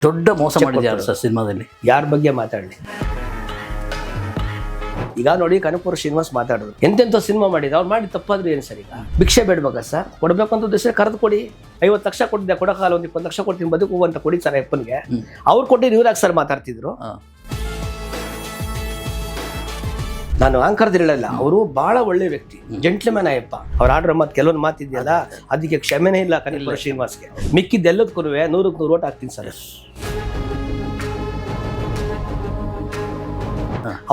ದೊಡ್ಡ ಮೋಸ ಮಾಡಿದ್ದಾರೆ ಸರ್ ಸಿನಿಮಾದಲ್ಲಿ. ಯಾರ ಬಗ್ಗೆ ಮಾತಾಡಲಿ? ಈಗ ನೋಡಿ ಕನಕಪುರ ಶ್ರೀನಿವಾಸ್ ಮಾತಾಡೋದು ಎಂತೆಂಥ ಸಿನಿಮಾ ಮಾಡಿದ್ರು, ಅವ್ರು ಮಾಡಿ ತಪ್ಪಾದ್ರೂ ಏನು ಸರ್? ಈಗ ಭಿಕ್ಷೆ ಬೇಡ್ಬೇಕಾ ಸರ್? ಕೊಡ್ಬೇಕು ಅಂತ ಉದ್ದೇಶ ಕರೆದು ಕೊಡಿ. 50 ಲಕ್ಷ ಕೊಟ್ಟಿದ್ದೆ, ಕೊಡೋಕಾಲ ಒಂದು 20 ಲಕ್ಷ ಕೊಡ್ತೀನಿ ಬದುಕು ಅಂತ ಕೊಡಿ ಸರ್ ಅಪ್ಪನಿಗೆ. ಅವ್ರು ಕೊಟ್ಟಿದ್ದು ಇವ್ರಾಗ ಸರ್ ಮಾತಾಡ್ತಿದ್ರು. ನಾನು ಆಂಕರ್ದು ಹೇಳಲ್ಲ, ಅವರು ಬಹಳ ಒಳ್ಳೆ ವ್ಯಕ್ತಿ, ಜೆಂಟ್ಲ್ಮ್ಯಾನ್ ಅಯ್ಯಪ್ಪ. ಅವ್ರು ಆರ್ಡರ್ ಮಾತು ಕೆಲವೊಂದು ಮಾತಿದೆಯಲ್ಲ, ಅದಕ್ಕೆ ಕ್ಷಮೆನೇ ಇಲ್ಲ ಕನಕಪುರ ಶ್ರೀನಿವಾಸ್ಗೆ. ಮಿಕ್ಕಿದ್ದೆಲ್ಲದಕ್ಕೂ 100ಕ್ಕೆ 100 ಓಟ್ ಹಾಕ್ತೀನಿ ಸರ್.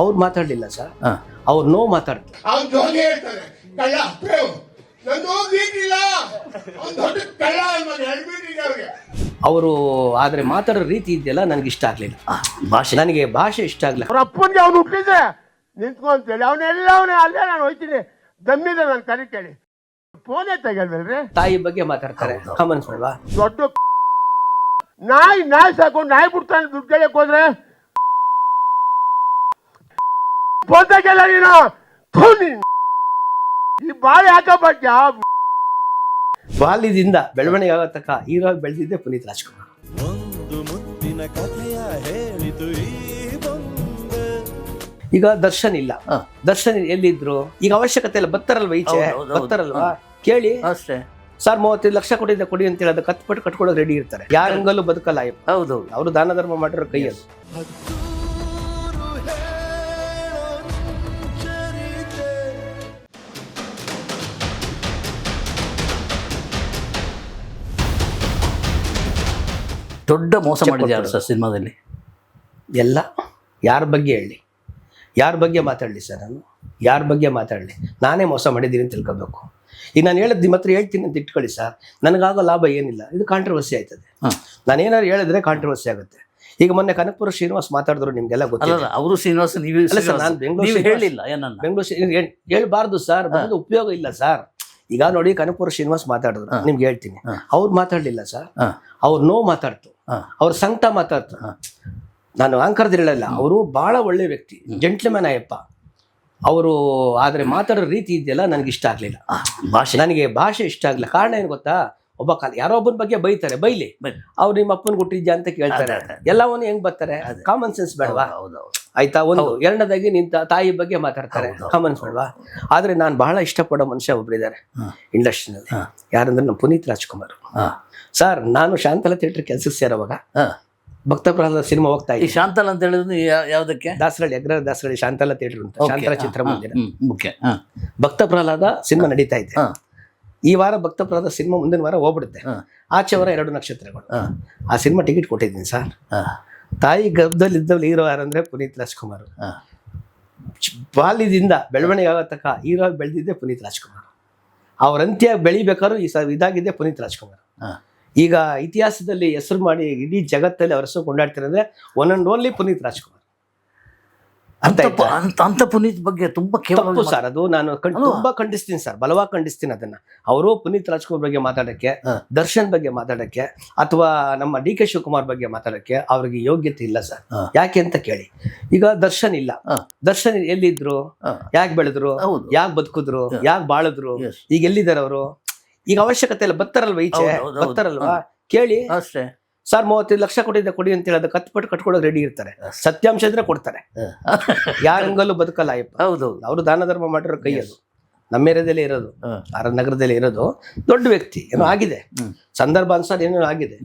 ಅವ್ರು ಮಾತಾಡ್ಲಿಲ್ಲ ಸರ್, ಅವ್ರು ನೋ ಮಾತಾಡ್ತಾರೆ. ಅವರು ಆದ್ರೆ ಮಾತಾಡೋ ರೀತಿ ಇದೆಯಲ್ಲ ನನಗೆ ಇಷ್ಟ ಆಗ್ಲಿಲ್ಲ. ನನಗೆ ಭಾಷೆ ಇಷ್ಟ ಆಗ್ಲಿಲ್ಲ. ಅವ್ರ ಅಪ್ಪನಿಗೆ ಅವ್ನು ಹುಟ್ಟಿದ್ರೆ ನಿಂತ್ಕೊಂತೇಳಿ ಅವನೆಲ್ಲವನೇ ಅಲ್ಲೇ ನಾನು ಹೋಯ್ತೀನಿ ದಮ್ಮಿದೆ ನಾನು ಕರಿತೇಳಿ ಫೋನೇ ತೆಗಲ್ವಲ್ರಿ. ತಾಯಿ ಬಗ್ಗೆ ಮಾತಾಡ್ತಾರೆ, ಗಮನಿಸಲ್ವಾ? ದೊಡ್ಡ ನಾಯಿ ಸಾಕೊಂಡು ನಾಯಿ ಬಿಡ್ತಾನೆ ದುಡ್ಡು ಕೇಳಕ್ ಹೋದ್ರೆ ಫೋನ್ ತೆಗಲ್ಲ ನೀನು. ಈ ಬಾಳೆ ಹಾಕಬಾರ್ಯ. ಬಾಲ್ಯದಿಂದ ಬೆಳವಣಿಗೆ ಆಗೋ ತನಕ ಹೀರೋ ಬೆಳೆದಿದ್ದೆ ಪುನೀತ್ ರಾಜ್ಕುಮಾರ್. ಈಗ ದರ್ಶನ್ ಇಲ್ಲ, ದರ್ಶನ್ ಎಲ್ಲಿದ್ರು? ಈಗ ಅವಶ್ಯಕತೆ ಇಲ್ಲ, ಬರ್ತಾರಲ್ವ ಈಚೆ, ಬರ್ತಾರಲ್ವಾ? ಕೇಳಿ ಅಷ್ಟೇ ಸರ್. 35 ಲಕ್ಷ ಕೊಟ್ಟಿದ್ದೆ ಕೊಡಿ ಅಂತ ಹೇಳೋದು ಕತ್ಪಟ್ಟು ಕಟ್ಕೊಳ್ಳೋದು ರೆಡಿ ಇರ್ತಾರೆ. ಯಾರ ಹಂಗಲ್ಲೂ ಬದುಕಲ್ಲ ಅಯ್ಯಪ್ಪ. ಹೌದು, ಅವರು ದಾನ ಧರ್ಮ ಮಾಡಿರೋ ಕೈಯಲ್ಲಿ. ದೊಡ್ಡ ಮೋಸ ಮಾಡಿದ್ದಾರೆ ಸರ್ ಸಿನಿಮಾದಲ್ಲಿ. ಎಲ್ಲ ಯಾರ ಬಗ್ಗೆ ಹೇಳಿ, ಯಾರ ಬಗ್ಗೆ ಮಾತಾಡಲಿ ಸರ್? ನಾನು ಯಾರ ಬಗ್ಗೆ ಮಾತಾಡಲಿ? ನಾನೇ ಮೋಸ ಮಾಡಿದ್ದೀನಿ ಅಂತ ತಿಳ್ಕೊಬೇಕು. ಈಗ ನಾನು ಹೇಳಿದ್ದು ನಿಮ್ಮ ಹತ್ರ ಹೇಳ್ತೀನಿ ಅಂತ ಇಟ್ಕೊಳ್ಳಿ ಸರ್, ನನಗಾಗೋ ಲಾಭ ಏನಿಲ್ಲ. ಇದು ಕಾಂಟ್ರವರ್ಸಿ ಆಯ್ತದೆ. ನಾನೇನಾದ್ರು ಹೇಳಿದ್ರೆ ಕಾಂಟ್ರವರ್ಸಿ ಆಗುತ್ತೆ. ಈಗ ಮೊನ್ನೆ ಕನಕಪುರ ಶ್ರೀನಿವಾಸ್ ಮಾತಾಡಿದ್ರು, ನಿಮ್ಗೆಲ್ಲ ಗೊತ್ತಿಲ್ಲ. ಅವರು ಶ್ರೀನಿವಾಸ್ ನಾನು ಬೆಂಗಳೂರು ಹೇಳಿಲ್ಲ, ಹೇಳ್ಬಾರ್ದು ಸರ್, ಬಂದು ಉಪಯೋಗ ಇಲ್ಲ ಸರ್. ಈಗ ನೋಡಿ ಕನಕಪುರ ಶ್ರೀನಿವಾಸ್ ಮಾತಾಡಿದ್ರು, ನಿಮ್ಗೆ ಹೇಳ್ತೀನಿ. ಅವ್ರು ಮಾತಾಡ್ಲಿಲ್ಲ ಸರ್, ಅವ್ರು ನೋ ಮಾತಾಡ್ತು, ಅವ್ರ ಸಂಕಟ ಮಾತಾಡ್ತು. ನಾನು ಆಂಕರ್ದು ಹೇಳಲ್ಲ, ಅವರು ಬಹಳ ಒಳ್ಳೆ ವ್ಯಕ್ತಿ, ಜೆಂಟ್ಲ್ಮ್ಯಾನ್ ಅಯ್ಯಪ್ಪ. ಅವರು ಆದ್ರೆ ಮಾತಾಡೋ ರೀತಿ ಇದೆಯಲ್ಲ ನನಗೆ ಇಷ್ಟ ಆಗ್ಲಿಲ್ಲ. ನನಗೆ ಭಾಷೆ ಇಷ್ಟ ಆಗ್ಲಿಲ್ಲ. ಕಾರಣ ಏನು ಗೊತ್ತಾ? ಒಬ್ಬ ಯಾರೋ ಒಬ್ಬನ ಬಗ್ಗೆ ಬೈತಾರೆ, ಬೈಲಿ. ಅವ್ರು ನಿಮ್ಮ ಅಪ್ಪನ ಹುಟ್ಟಿದ್ಯಾ ಅಂತ ಕೇಳ್ತಾರೆ, ಎಲ್ಲವನ್ನೂ ಹೆಂಗ್ ಬರ್ತಾರೆ? ಕಾಮನ್ ಸೆನ್ಸ್ ಬೇಡವಾ? ಆಯ್ತಾ? ಒಂದು ಎರಡನೇದಾಗಿ ನಿಂತ ತಾಯಿ ಬಗ್ಗೆ ಮಾತಾಡ್ತಾರೆ, ಕಾಮನ್ ಸೆನ್ಸ್ ಬೇಡವಾ? ಆದ್ರೆ ನಾನು ಬಹಳ ಇಷ್ಟಪಡೋ ಮನುಷ್ಯ ಒಬ್ಬರಿದ್ದಾರೆ ಇಂಡಸ್ಟ್ರಿನಲ್ಲಿ. ಯಾರಂದ್ರೆ ನಮ್ಮ ಪುನೀತ್ ರಾಜ್ಕುಮಾರ್ ಸರ್. ನಾನು ಶಾಂತಲಾ ಥಿಯೇಟರ್ ಕೆಲ್ಸಕ್ಕೆ ಸೇರೋವಾಗ ಭಕ್ತ ಪ್ರಹ್ಲಾದ ಸಿನಿಮಾ ಹೋಗ್ತಾ ಇದ್ದೆ. ಶಾಂತಲಾ ಅಂತ ಹೇಳಿದ್ರೆ ಯಾವ್ದಕ್ಕೆ? ದಾಸರಳ್ಳಿ, ಅಗ್ರ ದಾಸರಳ್ಳಿ ಶಾಂತಲಾ ಥಿಯೇಟರ್ ಅಂತ, ಶಾಂತಲಾ ಚಿತ್ರಮಂದಿರ. ಮುಖ್ಯ. ಭಕ್ತ ಪ್ರಹ್ಲಾದ ಸಿನಿಮಾ ನಡೀತಾ ಇದೆ. ಈ ವಾರ ಭಕ್ತ ಪ್ರಹ್ಲಾದ ಸಿನಿಮಾ ಮುಂದಿನ ವಾರ ಹೋಗ್ಬಿಡುತ್ತೆ. ಆಚೆ ವಾರ 2 ನಕ್ಷತ್ರಗಳು. ಆ ಸಿನಿಮಾ ಟಿಕೆಟ್ ಕೊಟ್ಟಿದ್ದೀನಿ ಸರ್. ತಾಯಿ ಗರ್ಭದಲ್ಲಿ ಇದ್ದವ್ರು ಹೀರೋ ಯಾರಂದ್ರೆ ಪುನೀತ್ ರಾಜ್ಕುಮಾರ್. ಬಾಲ್ಯದಿಂದ ಬೆಳವಣಿಗೆ ಆಗೋ ತನಕ ಹೀರೋ ಬೆಳೆದಿದ್ದೆ ಪುನೀತ್ ರಾಜ್ಕುಮಾರ್. ಅವ್ರ ಅಂತ್ಯ ಬೆಳಿಬೇಕಾದ್ರೂ ಇದಾಗಿದೆ ಪುನೀತ್ ರಾಜ್ಕುಮಾರ್. ಈಗ ಇತಿಹಾಸದಲ್ಲಿ ಹೆಸರು ಮಾಡಿ ಇಡೀ ಜಗತ್ತಲ್ಲಿ ಅವ್ರ ಹೆಸರು ಕೊಂಡಾಡ್ತಾರೆ one and only Puneeth Rajkumar. ಅಂತ ಪುನೀತ್ ಬಗ್ಗೆ ತುಂಬಾ ತಪ್ಪು ಸರ್ ಅದು. ನಾನು ತುಂಬಾ ಖಂಡಿಸ್ತೀನಿ ಸರ್, ಬಲವಾಗಿ ಖಂಡಿಸ್ತೀನಿ ಅದನ್ನ. ಅವರು ಪುನೀತ್ ರಾಜ್ಕುಮಾರ್ ಬಗ್ಗೆ ಮಾತಾಡಕ್ಕೆ, ದರ್ಶನ್ ಬಗ್ಗೆ ಮಾತಾಡಕ್ಕೆ, ಅಥವಾ ನಮ್ಮ ಡಿ ಕೆ ಶಿವಕುಮಾರ್ ಬಗ್ಗೆ ಮಾತಾಡಕ್ಕೆ ಅವ್ರಿಗೆ ಯೋಗ್ಯತೆ ಇಲ್ಲ ಸರ್. ಯಾಕೆ ಅಂತ ಕೇಳಿ. ಈಗ ದರ್ಶನ್ ಇಲ್ಲ, ದರ್ಶನ್ ಎಲ್ಲಿದ್ರು? ಯಾಕೆ ಬೆಳೆದ್ರು? ಯಾಕೆ ಬದುಕಿದ್ರು? ಯಾಕೆ ಬಾಳಿದ್ರು? ಈಗ ಎಲ್ಲಿದ್ದಾರೆ ಅವರು? ಈಗ ಅವಶ್ಯಕತೆ ಇಲ್ಲ, ಬರ್ತಾರಲ್ವ ಈಚೆ, ಬರ್ತಾರಲ್ವಾ? ಕೇಳಿ ಅಷ್ಟೇ ಸರ್. 35 ಲಕ್ಷ ಕೊಟ್ಟಿದ್ದೆ ಕೊಡಿ ಅಂತ ಹೇಳೋದು ಕತ್ಪಟ್ಟು ಕಟ್ಕೊಳ್ಳೋದು ರೆಡಿ ಇರ್ತಾರೆ. ಸತ್ಯಾಂಶ ಇದ್ರೆ ಕೊಡ್ತಾರೆ. ಯಾರ ಹಂಗಲ್ಲೂ ಬದುಕಲ್ಲ ಅಯ್ಯಪ್ಪ. ಹೌದು, ಅವರು ದಾನ ಧರ್ಮ ಮಾಡಿರೋ ಕೈ ಅದು. ನಮ್ಮ ಏರಿಯಾದಲ್ಲೇ ಇರೋದು, ನಗರದಲ್ಲಿ ಇರೋದು. ದೊಡ್ಡ ವ್ಯಕ್ತಿ, ಏನೋ ಆಗಿದೆ, ಸಂದರ್ಭ ಅನ್ಸಾರ ಏನೋ ಆಗಿದೆ.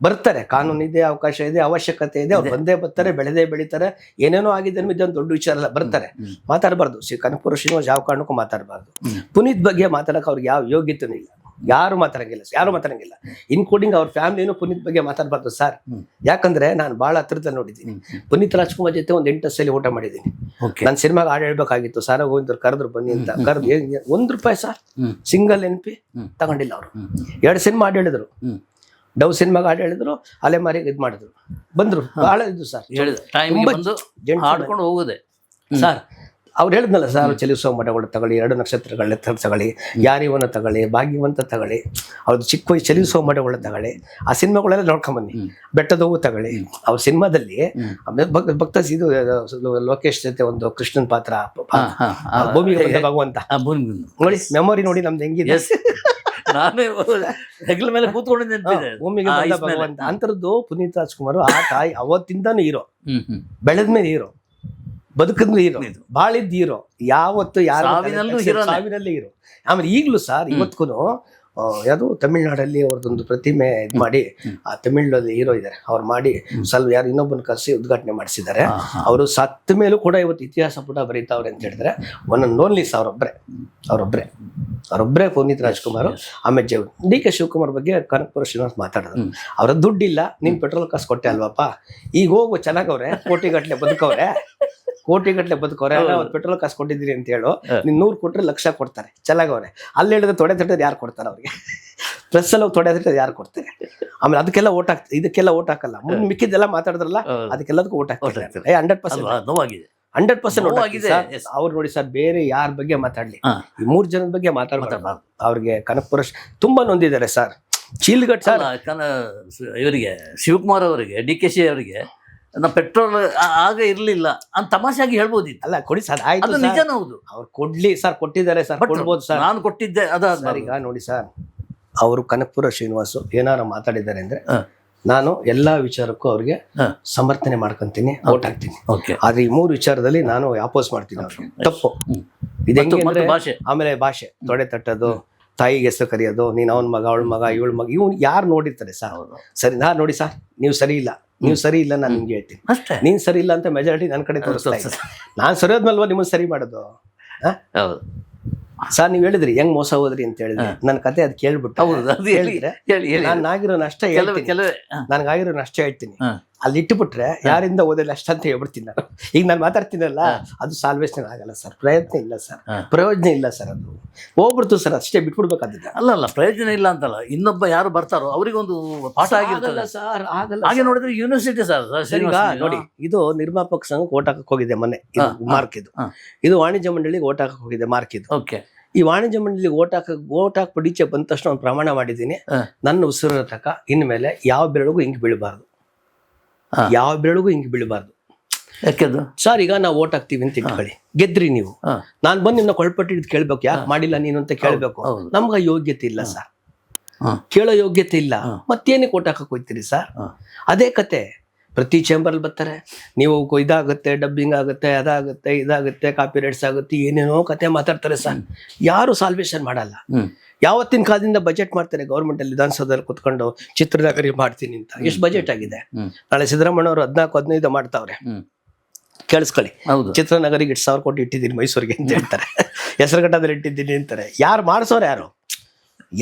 ಬರ್ತಾರೆ, ಕಾನೂನು ಇದೆ, ಅವಕಾಶ ಇದೆ, ಅವಶ್ಯಕತೆ ಇದೆ, ಅವ್ರು ಬಂದೇ ಬರ್ತಾರೆ, ಬೆಳೆದೇ ಬೆಳಿತಾರೆ. ಏನೇನೋ ಆಗಿದೆ ಅನ್ನೋ ಇದೊಂದು ದೊಡ್ಡ ವಿಚಾರ ಅಲ್ಲ. ಬರ್ತಾರೆ, ಮಾತಾಡಬಾರ್ದು. ಕನಕಪುರ ಶ್ರೀನಿವಾಸ್ ಯಾವ ಕಾರಣಕ್ಕೂ ಮಾತಾಡಬಾರ್ದು. ಪುನೀತ್ ಬಗ್ಗೆ ಮಾತಾಡಕ್ಕೆ ಅವ್ರಿಗೆ ಯಾವ ಯೋಗ್ಯತೆನೂ ಇಲ್ಲ. ಯಾರು ಮಾತಾಡಂಗಿಲ್ಲ, ಇನ್ಕ್ಲೂಡಿಂಗ್ ಅವ್ರ ಫ್ಯಾಮಿಲಿನೂ ಪುನೀತ್ ಬಗ್ಗೆ ಮಾತಾಡಬಾರ್ದು ಸರ್. ಯಾಕಂದ್ರೆ ನಾನು ಬಹಳ ಹತ್ರದಲ್ಲಿ ನೋಡಿದ್ದೀನಿ. ಪುನೀತ್ ರಾಜ್ಕುಮಾರ್ ಜೊತೆ ಒಂದು 8 ಸಲ ಊಟ ಮಾಡಿದ್ದೀನಿ. ನನ್ನ ಸಿನಿಮಾಗೆ ಹಾಡು ಹೇಳ್ಬೇಕಾಗಿತ್ತು, ಸಾರ ಗೋವಿಂದ್ರು ಕರೆದ್ರು ಬನ್ನಿ ಅಂತ. ಕರೆದು ₹1 ಸರ್ ಸಿಂಗಲ್ NP ತಗೊಂಡಿಲ್ಲ ಅವರು. 2 ಸಿನಿಮಾ ಹಾಡು ಹೇಳಿದ್ರು, ಡವ್ ಸಿನಿಮಾಗೆ ಹಾಡು ಹೇಳಿದ್ರು, ಅಲೆಮಾರಿಗೆ ಇದು ಮಾಡಿದ್ರು, ಬಂದ್ರು. ಬಹಳ ಇದು ಸರ್, ಹಾಡ್ಕೊಂಡು ಹೋಗೋದೆ ಸರ್. ಅವ್ರು ಹೇಳಿದ್ನಲ್ಲ ಸರ್, ಚಲಿಸುವ ಮಠಗಳು ತಗೊಳ್ಳಿ, 2 ನಕ್ಷತ್ರಗಳ ತಗೊಳ್ಳಿ, ಯಾರಿವನ ತಗೊಳ್ಳಿ, ಭಾಗ್ಯವಂತ ತಗೊಳ್ಳಿ, ಅವ್ರದ್ದು ಚಿಕ್ಕ ವಯಸ್ಸು ಚಲಿಸುವ ಮಠಗಳು ತಗೊಳ್ಳಿ, ಆ ಸಿನಿಮಾಗಳೆಲ್ಲ ನೋಡ್ಕೊಂಬನ್ನಿ. ಬೆಟ್ಟದ ಹೂವು ತಗೊಳ್ಳಿ. ಅವ್ರ ಸಿನಿಮಾದಲ್ಲಿ ಭಕ್ತ ಇದು ಲೋಕೇಶ್ ಜೊತೆ ಒಂದು ಕೃಷ್ಣನ್ ಪಾತ್ರ, ಭೂಮಿಗೆ ಭಗವಂತ ನೋಡಿ, ಮೆಮೊರಿ ನೋಡಿ ನಮ್ದು ಹೆಂಗಿದೆ. ನಾನೇ ಹೆಗಲ ಮೇಲೆ ಕೂತ್ಕೊಂಡು ನಿಂತಿದ್ದೆ ಭೂಮಿಗೆ ಆ ಬಂದ ice ಮೇಲೆ. ಭಗವಂತ ಅಂತರದ್ದು ಪುನೀತ್ ರಾಜ್ಕುಮಾರ್ ಆ ತಾಯಿ ಅವತ್ತಿಂದಾನು ಹೀರೋ, ಹ್ಮ್. ಬೆಳೆದ್ಮೇಲೆ ಹೀರೋ, ಬದುಕಿದ್ಮೇಲೆ ಹೀರೋ, ಇದು. ಬಾಳಿದ್ ಹೀರೋ, ಯಾವತ್ತು ಯಾರು ಸಾವಿನಲ್ಲೂ ಹೀರೋನೇ. ಸಾವಿನಲ್ಲಿ ಹೀರೋ. ಆಮೇಲೆ ಈಗ್ಲೂ ಸರ್ ಇವತ್ಗೂ ಯಾವುದು ತಮಿಳ್ನಾಡಲ್ಲಿ ಅವ್ರದ್ದೊಂದು ಪ್ರತಿಮೆ ಇದ್ ಮಾಡಿ, ಆ ತಮಿಳ್ನಲ್ಲಿ ಹೀರೋ ಇದ್ದಾರೆ ಅವ್ರು ಮಾಡಿ ಸ್ವಲ್ಪ ಯಾರು ಇನ್ನೊಬ್ಬನ ಕರೆಸಿ ಉದ್ಘಾಟನೆ ಮಾಡಿಸಿದ್ದಾರೆ. ಅವರು ಸತ್ತ ಮೇಲೂ ಕೂಡ ಇವತ್ತು ಇತಿಹಾಸ ಪುಟ ಬರೀತಾವ್ರೆ ಅಂತ ಹೇಳಿದ್ರೆ ಒನ್ ಅಂಡ್ ಓನ್ಲಿ ಅವರೊಬ್ರೆ ಪುನೀತ್ ರಾಜ್ಕುಮಾರ್. ಆಮೇಲೆ ಡಿ ಕೆ ಶಿವಕುಮಾರ್ ಬಗ್ಗೆ ಕನಕಪುರ ಶ್ರೀನಿವಾಸ್ ಮಾತಾಡಿದ್ರು, ಅವ್ರ ದುಡ್ಡಿಲ್ಲ, ನೀನ್ ಪೆಟ್ರೋಲ್ ಕಾಸು ಕೊಟ್ಟೆ ಅಲ್ವಪ್ಪ, ಈಗ ಹೋಗು ಚೆನ್ನಾಗವ್ರೆ, ಕೋಟಿಗಟ್ಲೆ ಬದುಕವ್ರೆ, ಪೆಟ್ರೋಲ್ ಕಾಸು ಕೊಟ್ಟಿದ್ದೀರಿ ಅಂತ ಹೇಳು, ನೀನ್ 100 ಕೊಟ್ರೆ 1,00,000 ಕೊಡ್ತಾರೆ, ಚೆನ್ನಾಗವ್ರೆ. ಅಲ್ಲಿ ಹೇಳಿದ್ರೆ ತೊಡೆ ತಟ್ಟೋದು ಯಾರು ಕೊಡ್ತಾರೆ ಅವ್ರಿಗೆ? ಪ್ರೆಸ್ ಅಲ್ಲಿ ತೊಡೆ ತಟ್ಟೋದು ಯಾರು ಕೊಡ್ತಾರೆ? ಆಮೇಲೆ ಅದಕ್ಕೆಲ್ಲ ಓಟ್ ಹಾಕ್ತಾರೆ, ಇದಕ್ಕೆಲ್ಲ ಓಟ್ ಹಾಕಲ್ಲ. ಮುಂದೆ ಮಿಕ್ಕಿದ್ದೆಲ್ಲ ಮಾತಾಡಿದ್ರಲ್ಲ, ಅದಕ್ಕೆಲ್ಲದಕ್ಕೂ ಓಟ್ ಹಾಕ್ತಾರೆ. 100% ನೋವಾಗಿದೆ 100% ಅವ್ರು ನೋಡಿ ಸರ್, ಬೇರೆ ಯಾರ ಬಗ್ಗೆ ಮಾತಾಡ್ಲಿ, ಈ 3 ಜನದ ಬಗ್ಗೆ ಮಾತಾಡ್ಬಾರ್ದು. ಅವ್ರಿಗೆ ಕನಕಪುರ ತುಂಬಾ ನೊಂದಿದ್ದಾರೆ ಸರ್. ಚೀಲ್ಗಟ್ ಸರ್, ಇವರಿಗೆ ಶಿವಕುಮಾರ್ ಅವರಿಗೆ, DKC ಅವರಿಗೆ ಪೆಟ್ರೋಲ್ ಆಗ ಇರ್ಲಿಲ್ಲ ಅಂತ ತಮಾಷೆಯಾಗಿ ಹೇಳ್ಬೋದಿತ್ತು. ಅಲ್ಲ ಕೊಡಿ ಸರ್, ಆಯ್ತು, ಅದು ನಿಜನ ಹೌದು. ಅವ್ರು ಕೊಡ್ಲಿ ಸರ್, ಕೊಟ್ಟಿದ್ದಾರೆ ಸರ್, ಕೊಡ್ಬೋದು ಸರ್. ನಾನು ಕೊಟ್ಟಿದ್ದೆ ಸರ್. ಈಗ ನೋಡಿ ಸರ್, ಅವರು ಕನಕಪುರ ಶ್ರೀನಿವಾಸು ಏನಾರ ಮಾತಾಡಿದ್ದಾರೆ ಅಂದ್ರೆ ನಾನು ಎಲ್ಲಾ ವಿಚಾರಕ್ಕೂ ಅವ್ರಿಗೆ ಸಮರ್ಥನೆ ಮಾಡ್ಕೊಂತೀನಿ, ಓಟ್ ಹಾಕ್ತೀನಿ. ಆದ್ರೆ ಈ 3 ವಿಚಾರದಲ್ಲಿ ನಾನು ಅಪೋಸ್ ಮಾಡ್ತೀನಿ ಅವ್ರಿಗೆ. ತಪ್ಪು ಇದು ಹೆಂಗೆ ಅಂದ್ರೆ, ಆಮೇಲೆ ಭಾಷೆ, ತೊಡೆ ತಟ್ಟೋದು, ತಾಯಿಗೆ ಹೆಸರು ಕರೆಯೋದು, ನೀನ್ ಅವನ ಮಗ, ಅವಳ ಮಗ, ಇವಳ ಮಗ, ಇವ್ನು ಯಾರು ನೋಡಿರ್ತಾರೆ ಸರ್? ಸರಿ, ನಾ ನೋಡಿ ಸರ್, ನೀವು ಸರಿ ಇಲ್ಲ, ನಾನು ನಿಮ್ಗೆ ಹೇಳ್ತೀನಿ. ನೀನ್ ಸರಿ ಇಲ್ಲ ಅಂತ ಮೆಜಾರಿಟಿ ನನ್ನ ಕಡೆ ತೋರಿಸ್ತಾ ಇದೆ. ನಾನ್ ಸರಿ ಹೋದ್ಮೇಲ್ವಾ ನಿಮ್ಮನ್ನ ಸರಿ ಮಾಡೋದು? ಸರ್ ನೀವ್ ಹೇಳಿದ್ರಿ ಹೆಂಗ್ ಮೋಸ ಹೋದ್ರಿ ಅಂತ ಹೇಳಿದ್ರೆ, ನನ್ನ ಕತೆ ಅದ್ ಕೇಳ್ಬಿಟ್ಟು ನಾನಾಗಿರೋ ನಷ್ಟ ನನ್ಗಾಗಿರೋ ನಷ್ಟ ಹೇಳ್ತೀನಿ. ಅಲ್ಲಿ ಇಟ್ಟುಬಿಟ್ರೆ ಯಾರಿಂದ ಓದಿಲ್ಲ ಅಷ್ಟ ಅಂತ ಹೇಳ್ಬಿಡ್ತೀನಿ ನಾನು. ಈಗ ನಾನು ಮಾತಾಡ್ತೀನಲ್ಲ, ಅದು ಸಾಲ್ವೇಷನ್ ಆಗಲ್ಲ ಸರ್, ಪ್ರಯತ್ನ ಇಲ್ಲ ಸರ್, ಪ್ರಯೋಜನ ಇಲ್ಲ ಸರ್, ಅದು ಹೋಗ್ಬಿಡ್ತು ಸರ್, ಅಷ್ಟೇ ಬಿಟ್ಬಿಡ್ಬೇಕಾದಿಲ್ಲ. ಅಲ್ಲ ಪ್ರಯೋಜನ ಇಲ್ಲ ಅಂತಲ್ಲ, ಇನ್ನೊಬ್ಬ ಯಾರು ಬರ್ತಾರೋ ಅವರಿಗೊಂದು ಪಾಠ ಆಗಿರ್ತಲ್ಲ ಸರ್. ಆಗಲ್ಲ ಹಾಗೆ ನೋಡಿದ್ರೆ ಯೂನಿವರ್ಸಿಟಿ ಸರ್. ಈಗ ನೋಡಿ, ಇದು ನಿರ್ಮಾಪಕ ಸಂಘಕ್ಕೆ ಓಟ್ ಹಾಕಕ್ ಹೋಗಿದೆ ಮೊನ್ನೆ, ಮಾರ್ಕ್ ಇದು ವಾಣಿಜ್ಯ ಮಂಡಳಿಗೆ ಓಟ್ ಹಾಕಕ್ ಹೋಗಿದೆ ಮಾರ್ಕ್ ಇದು. ಈ ವಾಣಿಜ್ಯ ಮಂಡಳಿಗೆ ಓಟ್ ಹಾಕ್ಬಿಟ್ಟು ಈಚೆ ಬಂದ ತಕ್ಷಣ ಒಂದು ಪ್ರಮಾಣ ಮಾಡಿದ್ದೀನಿ, ನನ್ನ ಉಸಿರ ತಕ ಇನ್ಮೇಲೆ ಯಾವ ಬೆರಳಿಗೂ ಹಿಂಗ್ ಬೀಳಬಾರ್ದು, ಯಾಕೆಂದು ಸರ್, ಈಗ ನಾವು ಓಟ್ ಹಾಕ್ತೀವಿ ಅಂತ ಇಟ್ಕೊಳ್ಳಿ, ಗೆದ್ರಿ ನೀವು, ನಾನ್ ಬಂದು ನಿಮ್ನ ಕೊಳ್ಪಟ್ಟಿದ್ ಕೇಳ್ಬೇಕು, ಯಾಕೆ ಮಾಡಿಲ್ಲ ನೀನು ಅಂತ ಕೇಳ್ಬೇಕು. ನಮ್ಗ ಯೋಗ್ಯತೆ ಇಲ್ಲ ಸರ್, ಕೇಳೋ ಯೋಗ್ಯತೆ ಇಲ್ಲ, ಮತ್ತೇನಕ್ಕೆ ಓಟ್ ಹಾಕಕ್ ಹೋಗ್ತೀರಿ ಸರ್? ಅದೇ ಕತೆ ಪ್ರತಿ ಚೇಂಬರ್ ಬರ್ತಾರೆ, ನೀವು ಇದಾಗುತ್ತೆ, ಡಬ್ಬಿಂಗ್ ಆಗುತ್ತೆ, ಅದಾಗುತ್ತೆ, ಇದಾಗುತ್ತೆ, ಕಾಪಿ ರೈಟ್ಸ್ ಆಗುತ್ತೆ, ಏನೇನೋ ಕತೆ ಮಾತಾಡ್ತಾರೆ ಸರ್. ಯಾರು ಸಾಲ್ವೇಷನ್ ಮಾಡಲ್ಲ. ಯಾವತ್ತಿನ ಕಾಲದಿಂದ ಬಜೆಟ್ ಮಾಡ್ತಾರೆ ಗೌರ್ಮೆಂಟ್ ಅಲ್ಲಿ, ವಿಧಾನಸೌಧದಲ್ಲಿ ಕುತ್ಕೊಂಡು ಚಿತ್ರನಗರಿ ಮಾಡ್ತೀನಿ ಅಂತ. ಎಷ್ಟು ಬಜೆಟ್ ಆಗಿದೆ? ನಾಳೆ ಸಿದ್ದರಾಮಯ್ಯ ಅವರು 14-15 ಮಾಡ್ತಾವ್ರೆ, ಕೇಳಿಸ್ಕೊಳ್ಳಿ. ಚಿತ್ರನಗರಿಗೆ 8,000 ಕೋಟಿ ಇಟ್ಟಿದ್ದೀನಿ ಮೈಸೂರಿಗೆ ಅಂತ ಹೇಳ್ತಾರೆ, ಹೆಸರುಘಟ್ಟದಲ್ಲಿ ಇಟ್ಟಿದ್ದೀನಿ ಅಂತಾರೆ. ಯಾರು ಮಾಡಿಸೋರು?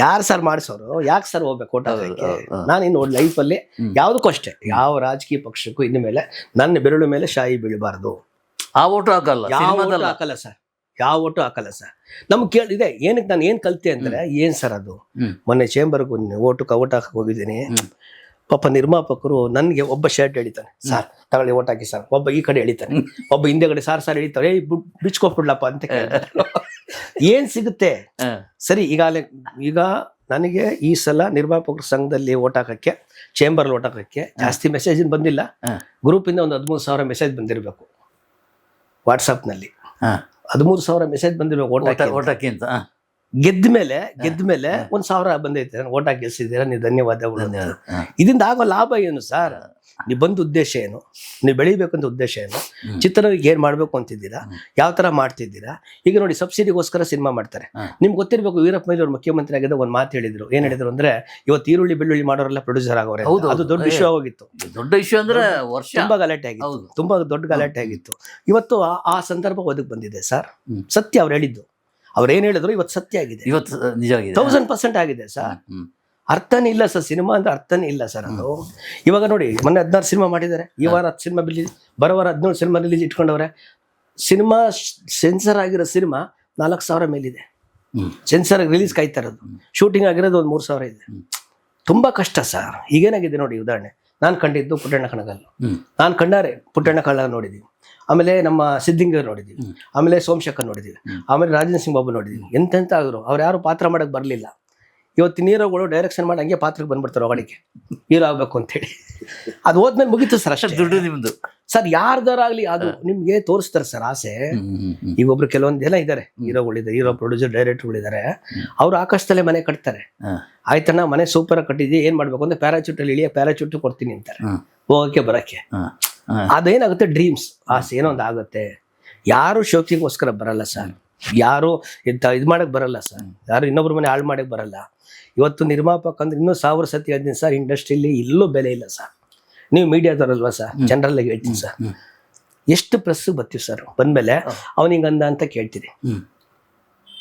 ಯಾರು ಸರ್ ಮಾಡಿಸೋರು? ಯಾಕೆ ಸರ್ ಹೋಗ್ಬೇಕು ಓಟ್ ಹಾಕಕ್ಕೆ? ನಾನು ಇನ್ನು ಲೈಫಲ್ಲಿ ಯಾವುದಕ್ಕೂ ಅಷ್ಟೇ, ಯಾವ ರಾಜಕೀಯ ಪಕ್ಷಕ್ಕೂ ಇನ್ನು ಮೇಲೆ ನನ್ನ ಬೆರಳು ಮೇಲೆ ಶಾಯಿ ಬೀಳಬಾರ್ದು. ಆ ಓಟು ಹಾಕಲ್ಲ, ಯಾವ ಓಟು ಹಾಕಲ್ಲ ಸರ್. ನಮ್ಗೆ ಕೇಳಿದೆ, ಏನಕ್ಕೆ ನಾನು ಏನ್ ಕಲ್ತೆ ಅಂದ್ರೆ, ಏನ್ ಸರ್ ಅದು, ಮೊನ್ನೆ ಚೇಂಬರ್ಗೂ ಓಟ್ ಹಾಕಕ್ ಹೋಗಿದ್ದೀನಿ, ಪಾಪ ನಿರ್ಮಾಪಕರು ನನ್ಗೆ ಒಬ್ಬ ಶರ್ಟ್ ಎಳಿತಾನೆ, ಸರ್ ತಗೊಳ್ಳಿ ಓಟ್ ಹಾಕಿ ಸರ್, ಒಬ್ಬ ಈ ಕಡೆ ಎಳಿತಾನೆ, ಒಬ್ಬ ಹಿಂದೆಗಡೆ ಸಾರ್ ಎಳಿತಾರೆ, ಬಿಚ್ಕೊಬಿಡ್ಲಪ್ಪ ಅಂತ ಕೇಳ್ತಾರೆ. ಏನ್ ಸಿಗುತ್ತೆ ಸರಿ? ಈಗ ನನಗೆ ಈ ಸಲ ನಿರ್ಮಾಪಕರ ಸಂಘದಲ್ಲಿ ಓಟ್ ಹಾಕಕ್ಕೆ, ಚೇಂಬರ್ ಓಟ್ ಹಾಕಕ್ಕೆ ಜಾಸ್ತಿ ಮೆಸೇಜ್ ಬಂದಿಲ್ಲ. ಗ್ರೂಪ್ ಇಂದ ಒಂದು 13,000 ಮೆಸೇಜ್ ಬಂದಿರಬೇಕು, ವಾಟ್ಸಪ್ ನಲ್ಲಿ 13,000 ಮೆಸೇಜ್ ಬಂದಿರ್ಬೇಕು ಓಟ್ ಹಾಕಿ ಅಂತ. ಗೆದ್ದ ಮೇಲೆ 1,000 ಬಂದೈತೆ, ಓಟ್ ಹಾಕಿ ಗೆಲ್ಸಿದ್ದೀರಾ, ನೀವು ಧನ್ಯವಾದಗಳು. ಇದರಿಂದ ಆಗೋ ಲಾಭ ಏನು ಸರ್? ನೀವು ಬಂದ ಉದ್ದೇಶ ಏನು? ನೀವು ಬೆಳಿಬೇಕಂತ ಉದ್ದೇಶ ಏನು? ಚಿತ್ರರಿಗೆ ಏನ್ ಮಾಡ್ಬೇಕು ಅಂತಿದ್ದೀರಾ? ಯಾವ ತರ ಮಾಡ್ತಿದ್ದೀರಾ? ಈಗ ನೋಡಿ, ಸಬ್ಸಿಡಿಗೋಸ್ಕರ ಸಿನಿಮಾ ಮಾಡ್ತಾರೆ. ನಿಮ್ಗೆ ಗೊತ್ತಿರ್ಬೇಕು, ವೀರಪ್ಪ ಮೊಯ್ಲಿ ಅವರು ಮುಖ್ಯಮಂತ್ರಿ ಆಗಿದ್ದ ಒಂದು ಮಾತು ಹೇಳಿದ್ರು. ಏನ್ ಹೇಳಿದ್ರು ಅಂದ್ರೆ, ಇವತ್ತು ಈರುಳ್ಳಿ ಬೆಳ್ಳುಳ್ಳಿ ಮಾಡೋರೆಲ್ಲ ಪ್ರೊಡ್ಯೂಸರ್ ಆಗೋರೆ. ಅದು ದೊಡ್ಡ ಇಶ್ಯೂ ಆಗಿತ್ತು, ದೊಡ್ಡ ಇಶ್ಯೂ ಅಂದ್ರೆ ತುಂಬಾ ಗಲಾಟೆ ಆಗಿತ್ತು, ತುಂಬಾ ದೊಡ್ಡ ಗಲಾಟೆ ಆಗಿತ್ತು. ಇವತ್ತು ಆ ಸಂದರ್ಭ ಒದಗಿ ಬಂದಿದೆ ಸರ್. ಸತ್ಯ ಅವ್ರು ಹೇಳಿದ್ದು, ಅವ್ರು ಏನ್ ಹೇಳಿದ್ರು ಇವತ್ತು ಸತ್ಯ ಆಗಿದೆ, ಇವತ್ತು ನಿಜ ಆಗಿದೆ, 1000% ಆಗಿದೆ ಸರ್. ಅರ್ಥನೇ ಇಲ್ಲ ಸರ್, ಸಿನಿಮಾ ಅಂದ್ರೆ ಅರ್ಥನೇ ಇಲ್ಲ ಸರ್ ಅದು. ಇವಾಗ ನೋಡಿ, ಮೊನ್ನೆ 16 ಸಿನಿಮಾ ಮಾಡಿದ್ದಾರೆ, ಈ ವಾರ 10 ಸಿನಿಮಾ ರಿಲೀಸ್, ಬರೋ ವಾರ 17 ಸಿನಿಮಾ ರಿಲೀಸ್ ಇಟ್ಕೊಂಡವ್ರೆ. ಸಿನಿಮಾ ಸೆನ್ಸರ್ ಆಗಿರೋ ಸಿನಿಮಾ 4,000 ಮೇಲಿದೆ, ಸೆನ್ಸರ್ ರಿಲೀಸ್ ಕಾಯ್ತಾ ಇರೋದು. ಶೂಟಿಂಗ್ ಆಗಿರೋದು ಒಂದು 3,000 ಇದೆ. ತುಂಬಾ ಕಷ್ಟ ಸರ್. ಈಗೇನಾಗಿದೆ ನೋಡಿ, ಉದಾಹರಣೆ ನಾನು ಕಂಡಿದ್ದು ಪುಟ್ಟಣ್ಣ ಕಣಗಲ್ಲು, ನಾನು ಕಂಡಾರೆ ಪುಟ್ಟಣ್ಣ ಕಣಗಲ್ ನೋಡಿದೀವಿ, ಆಮೇಲೆ ನಮ್ಮ ಸಿದ್ದಿಂಗ ನೋಡಿದೀವಿ, ಆಮೇಲೆ ಸೋಮಶೇಖರ್ ನೋಡಿದೀವಿ, ಆಮೇಲೆ ರಾಜೇಂದ್ರ ಸಿಂಗ್ ಬಾಬು ನೋಡಿದೀವಿ. ಎಂತೆಂತ ಆದ್ರು, ಅವ್ರು ಯಾರು ಪಾತ್ರ ಮಾಡಕ್ ಬರ್ಲಿಲ್ಲ. ಇವತ್ತಿನ ಹೀರೋಗಳು ಡೈರೆಕ್ಷನ್ ಮಾಡಿ ಹಂಗೆ ಪಾತ್ರಕ್ಕೆ ಬಂದ್ಬಿಡ್ತಾರೆ ಒಳಗಡೆಗೆ ಹೀರೋ ಆಗ್ಬೇಕು ಅಂತೇಳಿ. ಅದು ಹೋದ್ಮೇಲೆ ಮುಗೀತು ಸರ್, ಅಷ್ಟೇ. ದುಡ್ಡು ನಿಮ್ದು ಸರ್ ಯಾರ್ದಾರಾಗ್ಲಿ ಅದು ನಿಮ್ಗೆ ತೋರಿಸ್ತಾರೆ ಸರ್ ಆಸೆ. ಈಗ ಒಬ್ರು ಕೆಲವೊಂದು ಜನ ಇದ್ದಾರೆ, ಹೀರೋಗಳಿದ್ದಾರೆ, ಹೀರೋ ಪ್ರೊಡ್ಯೂಸರ್ ಡೈರೆಕ್ಟರ್ಗಳಿದ್ದಾರೆ. ಅವ್ರು ಆಕಾಶದಲ್ಲೇ ಮನೆ ಕಟ್ತಾರೆ. ಆಯ್ತಣ್ಣ ಮನೆ ಸೂಪರ್ ಆಗಿ ಕಟ್ಟಿದ್ವಿ, ಏನ್ ಮಾಡ್ಬೇಕು ಅಂದ್ರೆ ಪ್ಯಾರಾಚೂಟ್ ಅಲ್ಲಿ ಇಳಿಯ ಪ್ಯಾರಾಚೂಟ್ ಕೊಡ್ತೀನಿ ಅಂತಾರೆ ಹೋಗಕ್ಕೆ ಬರಕ್ಕೆ. ಅದೇನಾಗುತ್ತೆ ಡ್ರೀಮ್ಸ್, ಆಸೆ ಏನೋ ಒಂದು ಆಗುತ್ತೆ. ಯಾರು ಶೋಕಿಗೋಸ್ಕರ ಬರಲ್ಲ ಸರ್, ಯಾರು ಇದು ಮಾಡಕ್ ಬರಲ್ಲ ಸರ್, ಯಾರು ಇನ್ನೊಬ್ರ ಮನೆ ಹಾಳು ಮಾಡಕ್ ಬರಲ್ಲ. ಇವತ್ತು ನಿರ್ಮಾಪಕ ಅಂದ್ರೆ ಇನ್ನೂ 1000 ಸತಿ ಹೇಳ್ತೀನಿ ಸರ್, ಇಂಡಸ್ಟ್ರಿಯಲ್ಲಿ ಎಲ್ಲೂ ಬೆಲೆ ಇಲ್ಲ ಸರ್. ನೀವು ಮೀಡಿಯಾದವರಲ್ವಾ ಸರ್, ಜನರಲ್ ಆಗಿ ಹೇಳ್ತೀನಿ ಸರ್. ಎಷ್ಟು ಪ್ರೆಸ್ ಬರ್ತೀವಿ ಸರ್, ಬಂದ್ಮೇಲೆ ಅವ್ನು ಹಿಂಗಂದ ಅಂತ ಕೇಳ್ತೀರಿ,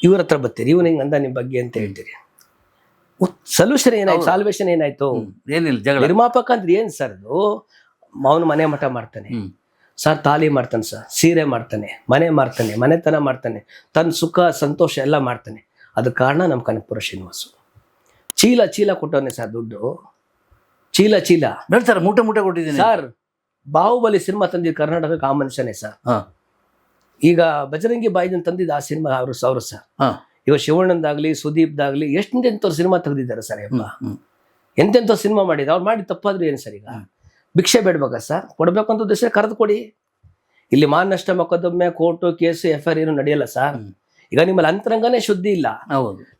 ಇವ್ರ ಹತ್ರ ಬರ್ತೀರಿ, ಇವನು ಹಿಂಗಂದ ನಿಮ್ ಬಗ್ಗೆ ಅಂತ ಹೇಳ್ತೀರಿ. ಸೊಲ್ಯೂಷನ್ ಏನಾಯ್ತು, ಸಾಲ್ವೇಷನ್ ಏನಾಯ್ತು? ಏನಿಲ್ಲ, ಜಗಳ. ನಿರ್ಮಾಪಕ ಅಂದ್ರೆ ಏನ್ ಸರ್, ಅದು ಅವನು ಮನೆ ಮಠ ಮಾಡ್ತಾನೆ ಸರ್, ತಾಲಿ ಮಾಡ್ತಾನೆ ಸರ್, ಸೀರೆ ಮಾಡ್ತಾನೆ, ಮನೆ ಮಾಡ್ತಾನೆ, ಮನೆತನ ಮಾಡ್ತಾನೆ, ತನ್ನ ಸುಖ ಸಂತೋಷ ಎಲ್ಲ ಮಾಡ್ತಾನೆ. ಅದ ಕಾರಣ ನಮ್ಮ ಕನಕಪುರ ಶ್ರೀನಿವಾಸು ಚೀಲ ಚೀಲ ಕೊಟ್ಟವನೆ ಸರ್, ದುಡ್ಡು ಚೀಲ ಚೀಲ ಹೇಳ್ತಾರೆ, ಮೂಟೆ ಮೂಟೆ ಕೊಟ್ಟಿದ್ದೀನಿ ಸರ್. ಬಾಹುಬಲಿ ಸಿನಿಮಾ ತಂದಿದ್ದು ಕರ್ನಾಟಕಕ್ಕೆ ಆ ಮನುಷ್ಯನೇ ಸರ್. ಈಗ ಬಜರಂಗಿ ಬಾಯ್ದನ್ ತಂದಿದ್ದು ಆ ಸಿನಿಮಾ ಅವರು ಸರ್. ಈಗ ಶಿವಣ್ಣಂದಾಗ್ಲಿ ಸುದೀಪ್ದಾಗ್ಲಿ ಎಂತೆಂಥವ್ರು ಸಿನಿಮಾ ತೆಗೆದಿದ್ದಾರೆ ಸರ್. ಎಂತೆಂಥವ್ರು ಸಿನಿಮಾ ಮಾಡಿದ್ರು, ಅವ್ರು ಮಾಡಿ ತಪ್ಪಾದ್ರು ಏನು ಸರ್? ಈಗ ಭಿಕ್ಷೆ ಬೇಡ್ಬೇಕಾ ಸರ್? ಕೊಡ್ಬೇಕಂತ ದಿವಸ ಕರೆದು ಕೊಡಿ. ಇಲ್ಲಿ ಮಾನನಷ್ಟ ಮೊಕದ್ದಮೆ, ಕೋರ್ಟು, ಕೇಸು, FIR ಏನು ನಡೆಯಲ್ಲ ಸರ್. ಈಗ ನಿಮ್ಮಲ್ಲಿ ಅಂತರಂಗನೇ ಶುದ್ಧಿ ಇಲ್ಲ,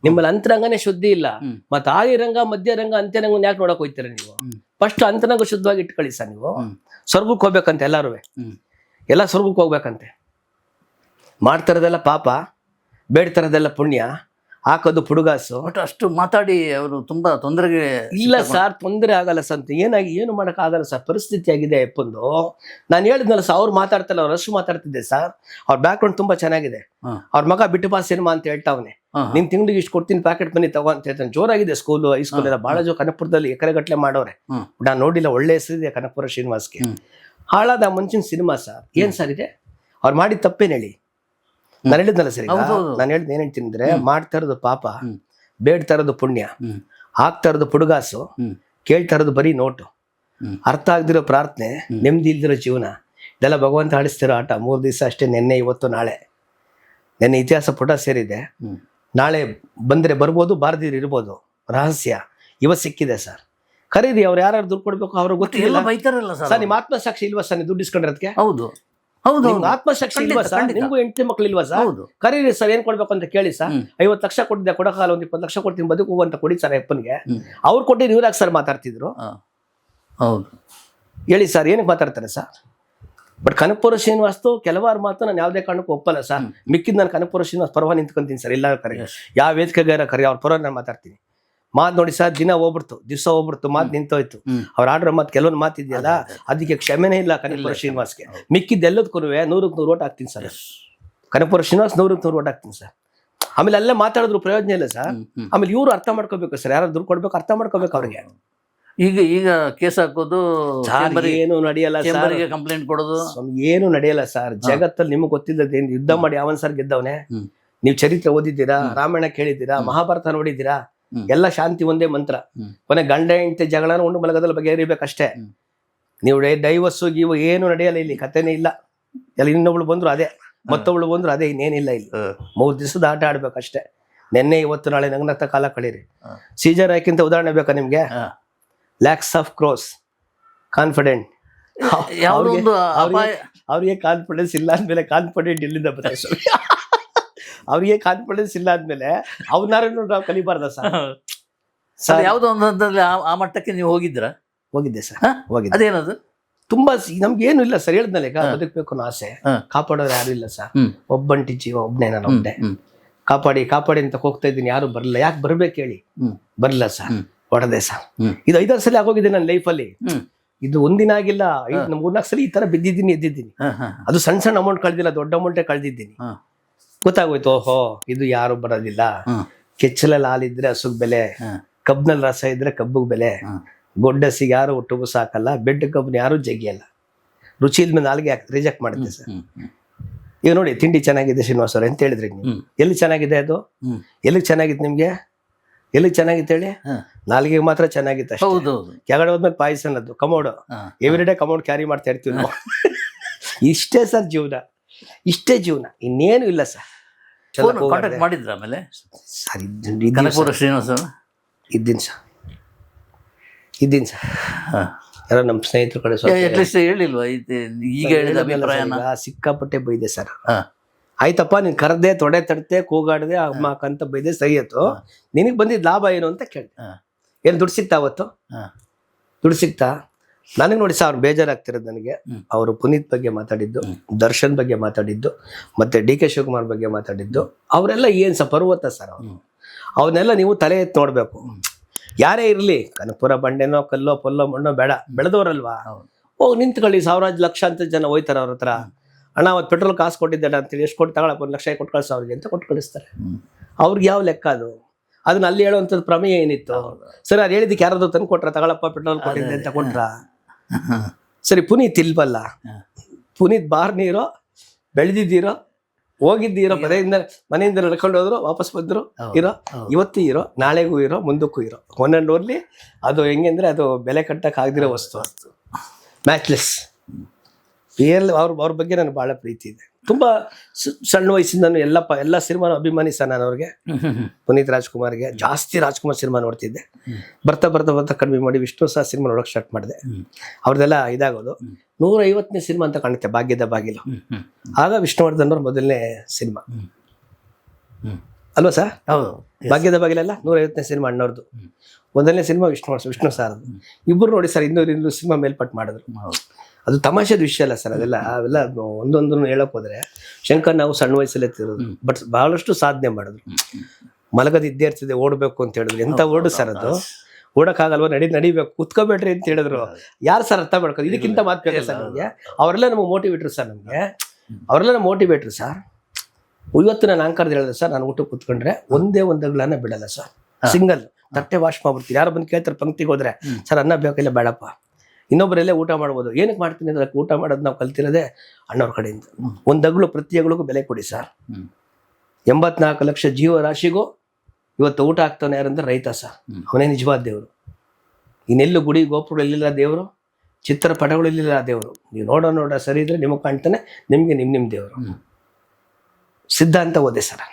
ನಿಮ್ಮಲ್ಲಿ ಅಂತರಂಗನೇ ಶುದ್ಧಿ ಇಲ್ಲ. ಮತ್ತೆ ಆದಿರಂಗ, ಮಧ್ಯರಂಗ, ಅಂತ್ಯರಂಗ ಯಾಕೆ ನೋಡಕ್ ಹೋಗ್ತೀರ ನೀವು? ಫಸ್ಟ್ ಅಂತರಂಗ ಶುದ್ಧವಾಗಿ ಇಟ್ಕೊಳ್ಳಿ ಸರ್. ನೀವು ಸ್ವರ್ಗಕ್ಕೆ ಹೋಗ್ಬೇಕಂತೆ, ಎಲ್ಲ ಸ್ವರ್ಗಕ್ಕೆ ಹೋಗ್ಬೇಕಂತೆ. ಮಾಡ್ತಾರದೆಲ್ಲ ಪಾಪ, ಬೇಡ್ತಾರದೆಲ್ಲ ಪುಣ್ಯ, ಹಾಕೋದು ಪುಡುಗಾಸು. ಬಟ್ ಅಷ್ಟು ಮಾತಾಡಿ ಅವರು ತುಂಬಾ ತೊಂದರೆಗೆ ಇಲ್ಲ ಸರ್, ತೊಂದರೆ ಆಗಲ್ಲ ಸರ್. ಏನು ಮಾಡಕ್ ಆಗಲ್ಲ ಸರ್, ಪರಿಸ್ಥಿತಿ ಆಗಿದೆ ಅಪ್ಪಂದು. ನಾನು ಹೇಳಿದ್ನಲ್ಲ ಸರ್, ಅವ್ರು ಮಾತಾಡ್ತಲ್ಲ, ಅವ್ರು ಅಷ್ಟು ಮಾತಾಡ್ತಿದ್ದೆ ಸರ್. ಅವ್ರ ಬ್ಯಾಕ್ ಗ್ರೌಂಡ್ ತುಂಬಾ ಚೆನ್ನಾಗಿದೆ. ಅವ್ರ ಮಗ ಬಿಟ್ಟು ಬಾ ಸಿನಿಮಾ ಅಂತ ಹೇಳ್ತಾವನೆ. ನಿನ್ ತಿಂಗಳಿಗೆ ಇಷ್ಟು ಕೊಡ್ತೀನಿ, ಪ್ಯಾಕೆಟ್ ಬನ್ನಿ ತಗೋ ಅಂತ ಹೇಳ್ತಾನೆ. ಜೋರಾಗಿದೆ ಸ್ಕೂಲು, ಹೈಸ್ಕೂಲ್ ಎಲ್ಲ ಬಹಳ ಕನಕಪುರದಲ್ಲಿ ಎಕರೆಗಟ್ಲೆ ಮಾಡೋರೆ. ನಾನು ನೋಡಿಲ್ಲ, ಒಳ್ಳೆ ಹೆಸರಿದೆ ಕನಕಪುರ ಶ್ರೀನಿವಾಸ್ಗೆ. ಹಾಳಾದ ಮನುಷ್ಯನ ಸಿನಿಮಾ ಸರ್. ಏನ್ ಸರ್ ಇದೆ? ಅವ್ರು ಮಾಡಿದ ತಪ್ಪೇನು ಹೇಳಿ? ನಾನು ಹೇಳಿದ್ನಲ್ಲ ಸರಿ, ನಾನು ಹೇಳಿದ್ ಏನ್ ಹೇಳ್ತೀನಿ ಅಂದ್ರೆ, ಮಾಡ್ತಾ ಇರೋದು ಪಾಪ, ಬೇಡ್ತಾ ಇರೋದು ಪುಣ್ಯ, ಹಾಕ್ತಾ ಇರೋದು ಪುಡುಗಾಸು, ಕೇಳ್ತಾ ಇರೋದು ಬರೀ ನೋಟು, ಅರ್ಥ ಆಗದಿರೋ ಪ್ರಾರ್ಥನೆ, ನೆಮ್ಮದಿ ಇಲ್ದಿರೋ ಜೀವನ, ಇದೆಲ್ಲ ಭಗವಂತ ಆಡಿಸ್ತಿರೋ ಆಟ. 3 ದಿವಸ ಅಷ್ಟೇ, ನೆನ್ನೆ ಇವತ್ತು ನಾಳೆ. ನೆನ್ನೆ ಇತಿಹಾಸ ಪುಟ ಸೇರಿದೆ, ನಾಳೆ ಬಂದ್ರೆ ಬರ್ಬೋದು, ಬಾರದಿರು ಇರ್ಬೋದು. ರಹಸ್ಯ ಇವತ್ತು ಸಿಕ್ಕಿದೆ ಸರ್. ಕರೀರಿ, ಅವ್ರು ಯಾರು ದುಡ್ಡು ಕೊಡ್ಬೇಕು ಅವ್ರಿಗೆ ಗೊತ್ತಿಲ್ಲ. ಸರ್ ನಿಮ್ಮ ಆತ್ಮಸಾಕ್ಷಿ ಇಲ್ವಾ ಸರ್, ನೀವು ದುಡ್ಡು ಇಸ್ಕೊಂಡಿರೋದಕ್ಕೆ? ಹೌದು ಹೌದು, ಆತ್ಮಸಾಕ್ಷಿ ಇಲ್ವಾ ಸರ್? ನಿಮ್ಗೂ ಹೆಂಡತಿ ಮಕ್ಳು ಇಲ್ವಾ ಸರ್? ಕರೀರಿ ಸರ್, ಏನ್ ಕೊಡ್ಬೇಕು ಅಂತ ಕೇಳಿ ಸರ್. 50 ಲಕ್ಷ ಕೊಟ್ಟಿದ್ದೆ, ಕೊಡಕಾಲ 20 ಲಕ್ಷ ಕೊಡ್ತೀನಿ, ಬದುಕು ಅಂತ ಕೊಡಿ ಸರ್ ಅಪ್ಪನಿಗೆ. ಅವ್ರು ಕೊಟ್ಟಿದ್ದು ಇವ್ರಾಗ ಸರ್ ಮಾತಾಡ್ತಿದ್ರು. ಹೌದು ಹೇಳಿ ಸರ್, ಏನಕ್ಕೆ ಮಾತಾಡ್ತಾರೆ ಸರ್? ಬಟ್ ಕನಕಪುರ ಶ್ರೀನಿವಾಸ್ತು ಕೆಲವಾರು ಮಾತು ನಾನು ಯಾವುದೇ ಕಾರಣಕ್ಕೂ ಒಪ್ಪಲ್ಲ ಸರ್. ಮಿಕ್ಕಿದ್ ನಾನು ಕನಕಪುರ ಶ್ರೀನಿವಾಸ್ ಪರವಾಗಿ ನಿಂತ್ಕೊಂತೀನಿ ಸರ್. ಎಲ್ಲರೂ ಕರಿ, ಯಾವ ವೇದಿಕೆಗಾರ ಕರಿ, ಅವ್ರ ಪರವಾಗಿ ನಾನು ಮಾತಾಡ್ತೀನಿ. ಮಾತು ನೋಡಿ ಸರ್, ದಿನ ಹೋಗ್ಬಿಡ್ತು, ದಿವಸ ಹೋಗ್ಬಿಡ್ತು, ಮಾತು ನಿಂತೋಯ್ತು. ಅವ್ರ ಆರ್ಡ್ರ ಮಾತು ಕೆಲವೊಂದು ಮಾತಿದೆಯಲ್ಲ, ಅದಕ್ಕೆ ಕ್ಷಮೆನೇ ಇಲ್ಲ ಕನಕಪುರ ಶ್ರೀನಿವಾಸ್ಗೆ. ಮಿಕ್ಕಿದ್ದೆಲ್ಲದಕ್ಕೂ 100ಕ್ಕೆ 100 ಓಟ್ ಹಾಕ್ತೀನಿ ಸರ್. ಕನಕಪುರ ಶ್ರೀನಿವಾಸ್ 100ಕ್ಕೆ 100 ಓಟ್ ಹಾಕ್ತೀನಿ ಸರ್. ಆಮೇಲೆ ಅಲ್ಲೇ ಮಾತಾಡಿದ್ರು ಪ್ರಯೋಜನ ಇಲ್ಲ ಸರ್. ಆಮೇಲೆ ಇವರು ಅರ್ಥ ಮಾಡ್ಕೋಬೇಕು ಸರ್, ಯಾರು ದುಡ್ಡು ಕೊಡ್ಬೇಕು, ಅರ್ಥ ಮಾಡ್ಕೋಬೇಕು ಅವ್ರಿಗೆ. ಈಗ ಕೇಸ್ ಹಾಕೋದು ಏನು ನಡೆಯಲ್ಲ ಸರ್, ಕಂಪ್ಲೇಂಟ್ ಕೊಡೋದು ಏನು ನಡೆಯಲ್ಲ ಸರ್. ಜಗತ್ತಲ್ಲಿ ನಿಮ್ಗೆ ಗೊತ್ತಿಲ್ಲದೇನು, ಯುದ್ಧ ಮಾಡಿ ಅವನ್ ಸರ್ ಗೆದ್ದವನೇ. ನೀವು ಚರಿತ್ರೆ ಓದಿದ್ದೀರಾ, ರಾಮಾಯಣ ಕೇಳಿದ್ದೀರಾ, ಮಹಾಭಾರತ ನೋಡಿದ್ದೀರಾ? ಎಲ್ಲ ಶಾಂತಿ ಒಂದೇ ಮಂತ್ರ. ಕೊನೆ ಗಂಡ ಹೆಂಡತಿ ಜಗಳನ ಉಂಡು ಮಲಗದಲ್ಲಿ ಬಗೆಹರಿಬೇಕಷ್ಟೇ. ನೀವು ಡೈವರ್ಸು ಇವು ಏನು ನಡೆಯಲ್ಲ ಇಲ್ಲಿ, ಕಥೆನೇ ಇಲ್ಲ. ಎಲ್ಲ ಇನ್ನೊಬ್ಳು ಬಂದ್ರು ಅದೇ, ಮತ್ತೊಬ್ಳು ಬಂದ್ರು ಅದೇ, ಇನ್ನೇನಿಲ್ಲ ಇಲ್ಲಿ. 3 ದಿವಸದ ಆಟ ಆಡ್ಬೇಕಷ್ಟೇ. ನೆನ್ನೆ ಇವತ್ತು ನಾಳೆ ನಗ್ನಗ್ತಾ ಕಾಲ ಕಳೀರಿ. ಸೀಜರ್ ಹಾಕಿಂತ ಉದಾಹರಣೆ ಬೇಕಾ ನಿಮ್ಗೆ? Lakhs of crores confident. ಅವ್ರಿಗೆ ಕಾನ್ಫಿಡೆನ್ಸ್ ಇಲ್ಲ ಅಂದ್ಮೇಲೆ ಕಾನ್ಫಿಡೆಂಟ್ ಇಲ್ಲಿಂದ ಬರ್ತದೆ. ಅವ್ರಿಗೆ ಕಾನ್ಫಿಡೆನ್ಸ್ ಇಲ್ಲ ಅಂದ್ಮೇಲೆ ಅವನಾರು ನಾವು ಕಲಿಬಾರ್ದ ಸರ್? ಯಾವ್ದೋ ಒಂದು ಆ ಮಟ್ಟಕ್ಕೆ ನೀವು ಹೋಗಿದ್ರ? ಹೋಗಿದ್ದೆ ಸರ್, ಹೋಗಿದ್ದೆ. ಅದೇನದು ತುಂಬಾ ನಮ್ಗೆ ಏನು ಇಲ್ಲ ಸರ್, ಹೇಳ್ದಲ್ಲ ಈಗ ಬದುಕಬೇಕು ಅನ್ನೋ ಆಸೆ. ಕಾಪಾಡೋರು ಯಾರು ಇಲ್ಲ ಸರ್, ಒಬ್ಬಂಟಿ ಜೀವ, ಒಬ್ನೇ ನಾನು ಒಬ್ಬನೇ. ಕಾಪಾಡಿ ಕಾಪಾಡಿ ಅಂತ ಹೋಗ್ತಾ ಇದ್ದೀನಿ, ಯಾರು ಬರಲ್ಲ. ಯಾಕೆ ಬರ್ಬೇಕು ಹೇಳಿ? ಬರಲ್ಲ ಸರ್, ಹೊಡೆದೆ ಸರ್. ಇದು 5-6 ಸಲ ಆಗೋಗಿದೆ ನನ್ನ ಲೈಫಲ್ಲಿ. ಇದು ಒಂದಿನ ಆಗಿಲ್ಲ, 3-4 ಸಲ ಈ ತರ ಬಿದ್ದಿದ್ದೀನಿ, ಎದ್ದಿದ್ದೀನಿ. ಅದು ಸಣ್ಣ ಸಣ್ಣ ಅಮೌಂಟ್ ಕಳ್ದಿಲ್ಲ, ದೊಡ್ಡ ಅಮೌಂಟೇ ಕಳ್ದಿದ್ದೀನಿ. ಗೊತ್ತಾಗೋಯ್ತು, ಓಹೋ ಇದು ಯಾರು ಬರೋದಿಲ್ಲ. ಕೆಚ್ಚಲಲ್ಲಿ ಹಾಲಿದ್ರೆ ಹಸುಗ್ ಬೆಲೆ, ಕಬ್ನಲ್ಲಿ ರಸ ಇದ್ರೆ ಕಬ್ಬಗ್ ಬೆಲೆ, ಗೊಡ್ಡಸಿಗೆ ಯಾರು ಒಟ್ಟುಗೂ ಸಾಕಲ್ಲ, ಬೆಡ್ ಕಬ್ಬನ ಯಾರು ಜಗ್ಗಿಯಲ್ಲ. ರುಚಿ ಇಲ್ಮೇಲೆ ನಾಲ್ಗೆ ರಿಜೆಕ್ಟ್ ಮಾಡುತ್ತೆ ಸರ್. ಈಗ ನೋಡಿ, ತಿಂಡಿ ಚೆನ್ನಾಗಿದೆ ಶ್ರೀನಿವಾಸ್ ಅವ್ರೆ ಅಂತ ಹೇಳಿದ್ರಿ ನೀವು. ಎಲ್ಲಿ ಚೆನ್ನಾಗಿದೆ ಅದು? ಎಲ್ಲಿಗೆ ಚೆನ್ನಾಗಿತ್ತು ನಿಮ್ಗೆ? ಎಲ್ಲಿಗೆ ಚೆನ್ನಾಗಿತ್ತು ಹೇಳಿ? ನಾಲ್ಗೆಗೆ ಮಾತ್ರ ಚೆನ್ನಾಗಿತ್ತು ಅಷ್ಟೇ. ಕೆಳಗಡೆ ಹೋದ್ಮೇಲೆ ಪಾಯ್ಸನ್ ಅದು commode, every day commode carry ಮಾಡ್ತಾ ಇರ್ತೀವಿ ನಾವು. ಇಷ್ಟೇ ಸರ್ ಜೀವನ, ಇಷ್ಟೇ ಜೀವನ, ಇನ್ನೇನು ಇಲ್ಲ ಸರ್. ಕಾಂಟ್ಯಾಕ್ಟ್ ಮಾಡಿದ್ರ ಆಮೇಲೆ ಸರ್? ಕನಕಪುರ ಶ್ರೀನಿವಾಸ ಇದ್ದೀನಿ ಸರ್ ಯಾರೋ ನಮ್ಮ ಸ್ನೇಹಿತರ ಕಡೆ ಅಟ್ಲೀಸ್ಟ್ ಹೇಳಿಲ್ವಾ ಈಗ ಹೇಳಿದ ಅಭಿಪ್ರಾಯನ? ಸಿಕ್ಕಾಪಟ್ಟೆ ಬೈದೆ ಸರ್. ಆಯ್ತಪ್ಪ ನೀನ್ ಕರೆದೆ, ತೊಡೆ ತಡ್ತೆ, ಕೂಗಾಡ್ದೆ, ಅಮ್ಮ ಅಂತ ಬೈದೆ, ಸರಿ ಆಯ್ತು. ನಿನಗೆ ಬಂದಿದ್ ಲಾಭ ಏನು ಅಂತ ಕೇಳಿದೆ. ಏನು ದುಡ್ಡು ಸಿಕ್ತಾ ಅವತ್ತು? ದುಡ್ಡು ಸಿಕ್ತಾ? ನನಗೆ ನೋಡಿ ಸರ್, ಅವ್ರು ಬೇಜಾರಾಗ್ತಿರೋದು ನನಗೆ. ಅವರು ಪುನೀತ್ ಬಗ್ಗೆ ಮಾತಾಡಿದ್ದು, ದರ್ಶನ್ ಬಗ್ಗೆ ಮಾತಾಡಿದ್ದು, ಮತ್ತೆ ಡಿ ಕೆ ಶಿವಕುಮಾರ್ ಬಗ್ಗೆ ಮಾತಾಡಿದ್ದು, ಅವರೆಲ್ಲ ಏನ್ ಪರ್ವತ ಸರ್. ಅವನ್ನೆಲ್ಲ ನೀವು ತಲೆ ಎತ್ತಿ ನೋಡ್ಬೇಕು. ಯಾರೇ ಇರ್ಲಿ, ಕನಕಪುರ ಬಂಡೆನೋ ಕಲ್ಲೋ ಪೊಲ್ಲೋ ಮಣ್ಣೋ ಬೇಡ, ಬೆಳೆದವರಲ್ವಾ, ಹೋಗಿ ನಿಂತ್ಕೊಳ್ಳಿ. ಸಾವಿರಾರು ಲಕ್ಷ ಅಂತ ಜನ ಹೋಯ್ತಾರೆ ಅವ್ರ ಹತ್ರ. ಅಣ್ಣ ಅವತ್ತು ಪೆಟ್ರೋಲ್ ಕಾಸು ಕೊಟ್ಟಿದ್ದಾಡ ಅಂತೇಳಿ, ಎಷ್ಟು ಕೊಟ್ಟು ತಗೊಳಪ್ಪ, 1 ಲಕ್ಷ ಕೊಟ್ಟು ಕಳ್ಸ ಅವ್ರಿಗೆ ಅಂತ ಕೊಟ್ಟು ಕಳಿಸ್ತಾರೆ. ಅವ್ರಿಗೆ ಯಾವ ಲೆಕ್ಕ ಅದು? ಅದನ್ನ ಅಲ್ಲಿ ಹೇಳುವಂಥದ್ದು ಪ್ರಮೇಯ ಏನಿತ್ತು? ಸರಿ, ಅದು ಹೇಳಿದ್ದಕ್ಕೆ ಯಾರಾದ್ರು ತಂದು ಕೊಟ್ರ, ತಗೊಳಪ್ಪ ಪೆಟ್ರೋಲ್ ಕೊಟ್ಟಿದ್ದೆ ಅಂತ ಕೊಟ್ರ? ಸರಿ, ಪುನೀತ್ ಇಲ್ವಲ್ಲ, ಪುನೀತ್ ಬಾರ್ನೀರೋ, ಬೆಳೆದಿದ್ದೀರೋ, ಹೋಗಿದ್ದೀರೋ, ಮನೆಯಿಂದ ನಡ್ಕೊಂಡು ಹೋದ್ರು, ವಾಪಸ್ ಬಂದ್ರು, ಇರೋ ಇವತ್ತು ಇರೋ, ನಾಳೆಗೂ ಇರೋ, ಮುಂದಕ್ಕೂ ಇರೋ, ಒನ್ ಅಂಡ್ ಓನ್ಲಿ. ಅದು ಹೆಂಗೆ ಅದು ಬೆಲೆ ಕಟ್ಟಕ್ಕೆ ಆಗದಿರೋ ವಸ್ತು, ಮ್ಯಾಚ್ಲೆಸ್. ಅವ್ರ ಬಗ್ಗೆ ನನಗೆ ಬಹಳ ಪ್ರೀತಿ ಇದೆ. ತುಂಬಾ ಸಣ್ಣ ವಯಸ್ಸಿಂದನು ಎಲ್ಲ ಸಿನಿಮಾ ಅಭಿಮಾನಿ ಸರ್ ನಾನು. ಅವ್ರಿಗೆ ಪುನೀತ್ ರಾಜ್ಕುಮಾರ್ಗೆ ಜಾಸ್ತಿ ರಾಜ್ಕುಮಾರ್ ಸಿನಿಮಾ ನೋಡ್ತಿದ್ದೆ. ಬರ್ತಾ ಬರ್ತಾ ಬರ್ತಾ ಕಡಿಮೆ ಮಾಡಿ ವಿಷ್ಣು ಸಹ ಸಿನಿಮಾ ನೋಡೋಕೆ ಸ್ಟಾರ್ಟ್ ಮಾಡಿದೆ. ಅವ್ರದ್ದೆಲ್ಲ ಇದಾಗೋದು 150ನೇ ಸಿನಿಮಾ ಅಂತ ಕಾಣುತ್ತೆ, ಭಾಗ್ಯದ ಬಾಗಿಲು. ಆಗ ವಿಷ್ಣುವರ್ಧನ್ ಅವ್ರ ಮೊದಲನೇ ಸಿನಿಮಾ ಅಲ್ವಾ ಸರ್? ಭಾಗ್ಯದ ಬಾಗಿಲೆಲ್ಲ 150ನೇ ಸಿನಿಮಾ ಅಣ್ಣವ್ರದ್ದು. ಮೊದಲನೇ ಸಿನಿಮಾ ವಿಷ್ಣು ಸಾರ್. ಇಬ್ಬರು ನೋಡಿ ಸರ್ 200 ಸಿನಿಮಾ ಮೇಲ್ಪಟ್ಟು ಮಾಡಿದ್ರು. ಅದು ತಮಾಷೆದ ವಿಷಯ ಅಲ್ಲ ಸರ್. ಅವೆಲ್ಲ ಒಂದೊಂದನ್ನು ಹೇಳಕ್ ಹೋದ್ರೆ, ಶಂಕರ್ ನಾವು ಸಣ್ಣ ವಯಸ್ಸಲ್ಲೇ ತಿರೋದು, ಬಟ್ ಬಹಳಷ್ಟು ಸಾಧನೆ ಮಾಡಿದ್ರು. ಮಲಗದ ಇದ್ದೇ ಇರ್ತದೆ, ಓಡಬೇಕು ಅಂತ ಹೇಳಿದ್ರು. ಎಂತ ಓಡು ಸರ್ ಅದು? ಓಡಕ್ಕಾಗಲ್ವ, ನಡಿಬೇಕು, ಕುತ್ಕೋಬೇಡ್ರಿ ಅಂತ ಹೇಳಿದ್ರು. ಯಾರು ಸರ್ ಅರ್ಥ ಮಾಡ್ಕೊಂಡು? ಇದಕ್ಕಿಂತ ಮಾತು ಸರ್ ನಮಗೆ. ಅವರೆಲ್ಲ ನಮಗೆ ಮೋಟಿವೇಟ್ರು ಸರ್. ಅವರೆಲ್ಲ ಮೋಟಿವೇಟ್ರು ಸರ್. ಇವತ್ತು ನಾನು ಆಂಕರ್ದು ಹೇಳಿದೆ ಸರ್, ನಾನು ಊಟಕ್ಕೆ ಕುತ್ಕೊಂಡ್ರೆ ಒಂದೇ ಒಂದಗಳನ್ನ ಬಿಡಲ್ಲ ಸರ್. ಸಿಂಗಲ್ ತಟ್ಟೆ ವಾಶ್ ಮಾಡ್ಬಿಡ್ತೀನಿ. ಯಾರು ಬಂದು ಕೇಳ್ತಾರೆ ಪಂಕ್ತಿಗೆ ಹೋದ್ರೆ, ಸರ್ ಅನ್ನ ಬೇಕಿಲ್ಲ, ಬೇಡಪ್ಪ, ಇನ್ನೊಬ್ಬರಲ್ಲೇ ಊಟ ಮಾಡ್ಬೋದು. ಏನಕ್ಕೆ ಮಾಡ್ತೀನಿ ಅಂದ್ರೆ, ಊಟ ಮಾಡೋದು ನಾವು ಕಲ್ತಿರೋದೇ ಅಣ್ಣವ್ರ ಕಡೆಯಿಂದ. ಒಂದಗಳು ಪ್ರತಿಯಗಳಿಗೂ ಬೆಲೆ ಕೊಡಿ ಸರ್. 84 ಲಕ್ಷ ಜೀವರಾಶಿಗೂ ಇವತ್ತು ಊಟ ಆಗ್ತಾನೆ ಯಾರಂದ್ರೆ ರೈತ ಸರ್. ಅವನೇ ನಿಜವಾದ ದೇವರು. ಇನ್ನೆಲ್ಲೂ ಗುಡಿ ಗೋಪುರಗಳಿಲ್ಲ ದೇವರು, ಚಿತ್ರಪಟಗಳಿಲ್ಲ ದೇವರು. ನೀವು ನೋಡೋ ಸರಿ ಇದ್ರೆ ನಿಮಗೆ ಕಾಣ್ತಾನೆ, ನಿಮ್ಗೆ ನಿಮ್ ದೇವರು. ಸಿದ್ಧಾಂತ ಓದೆ ಸರ್.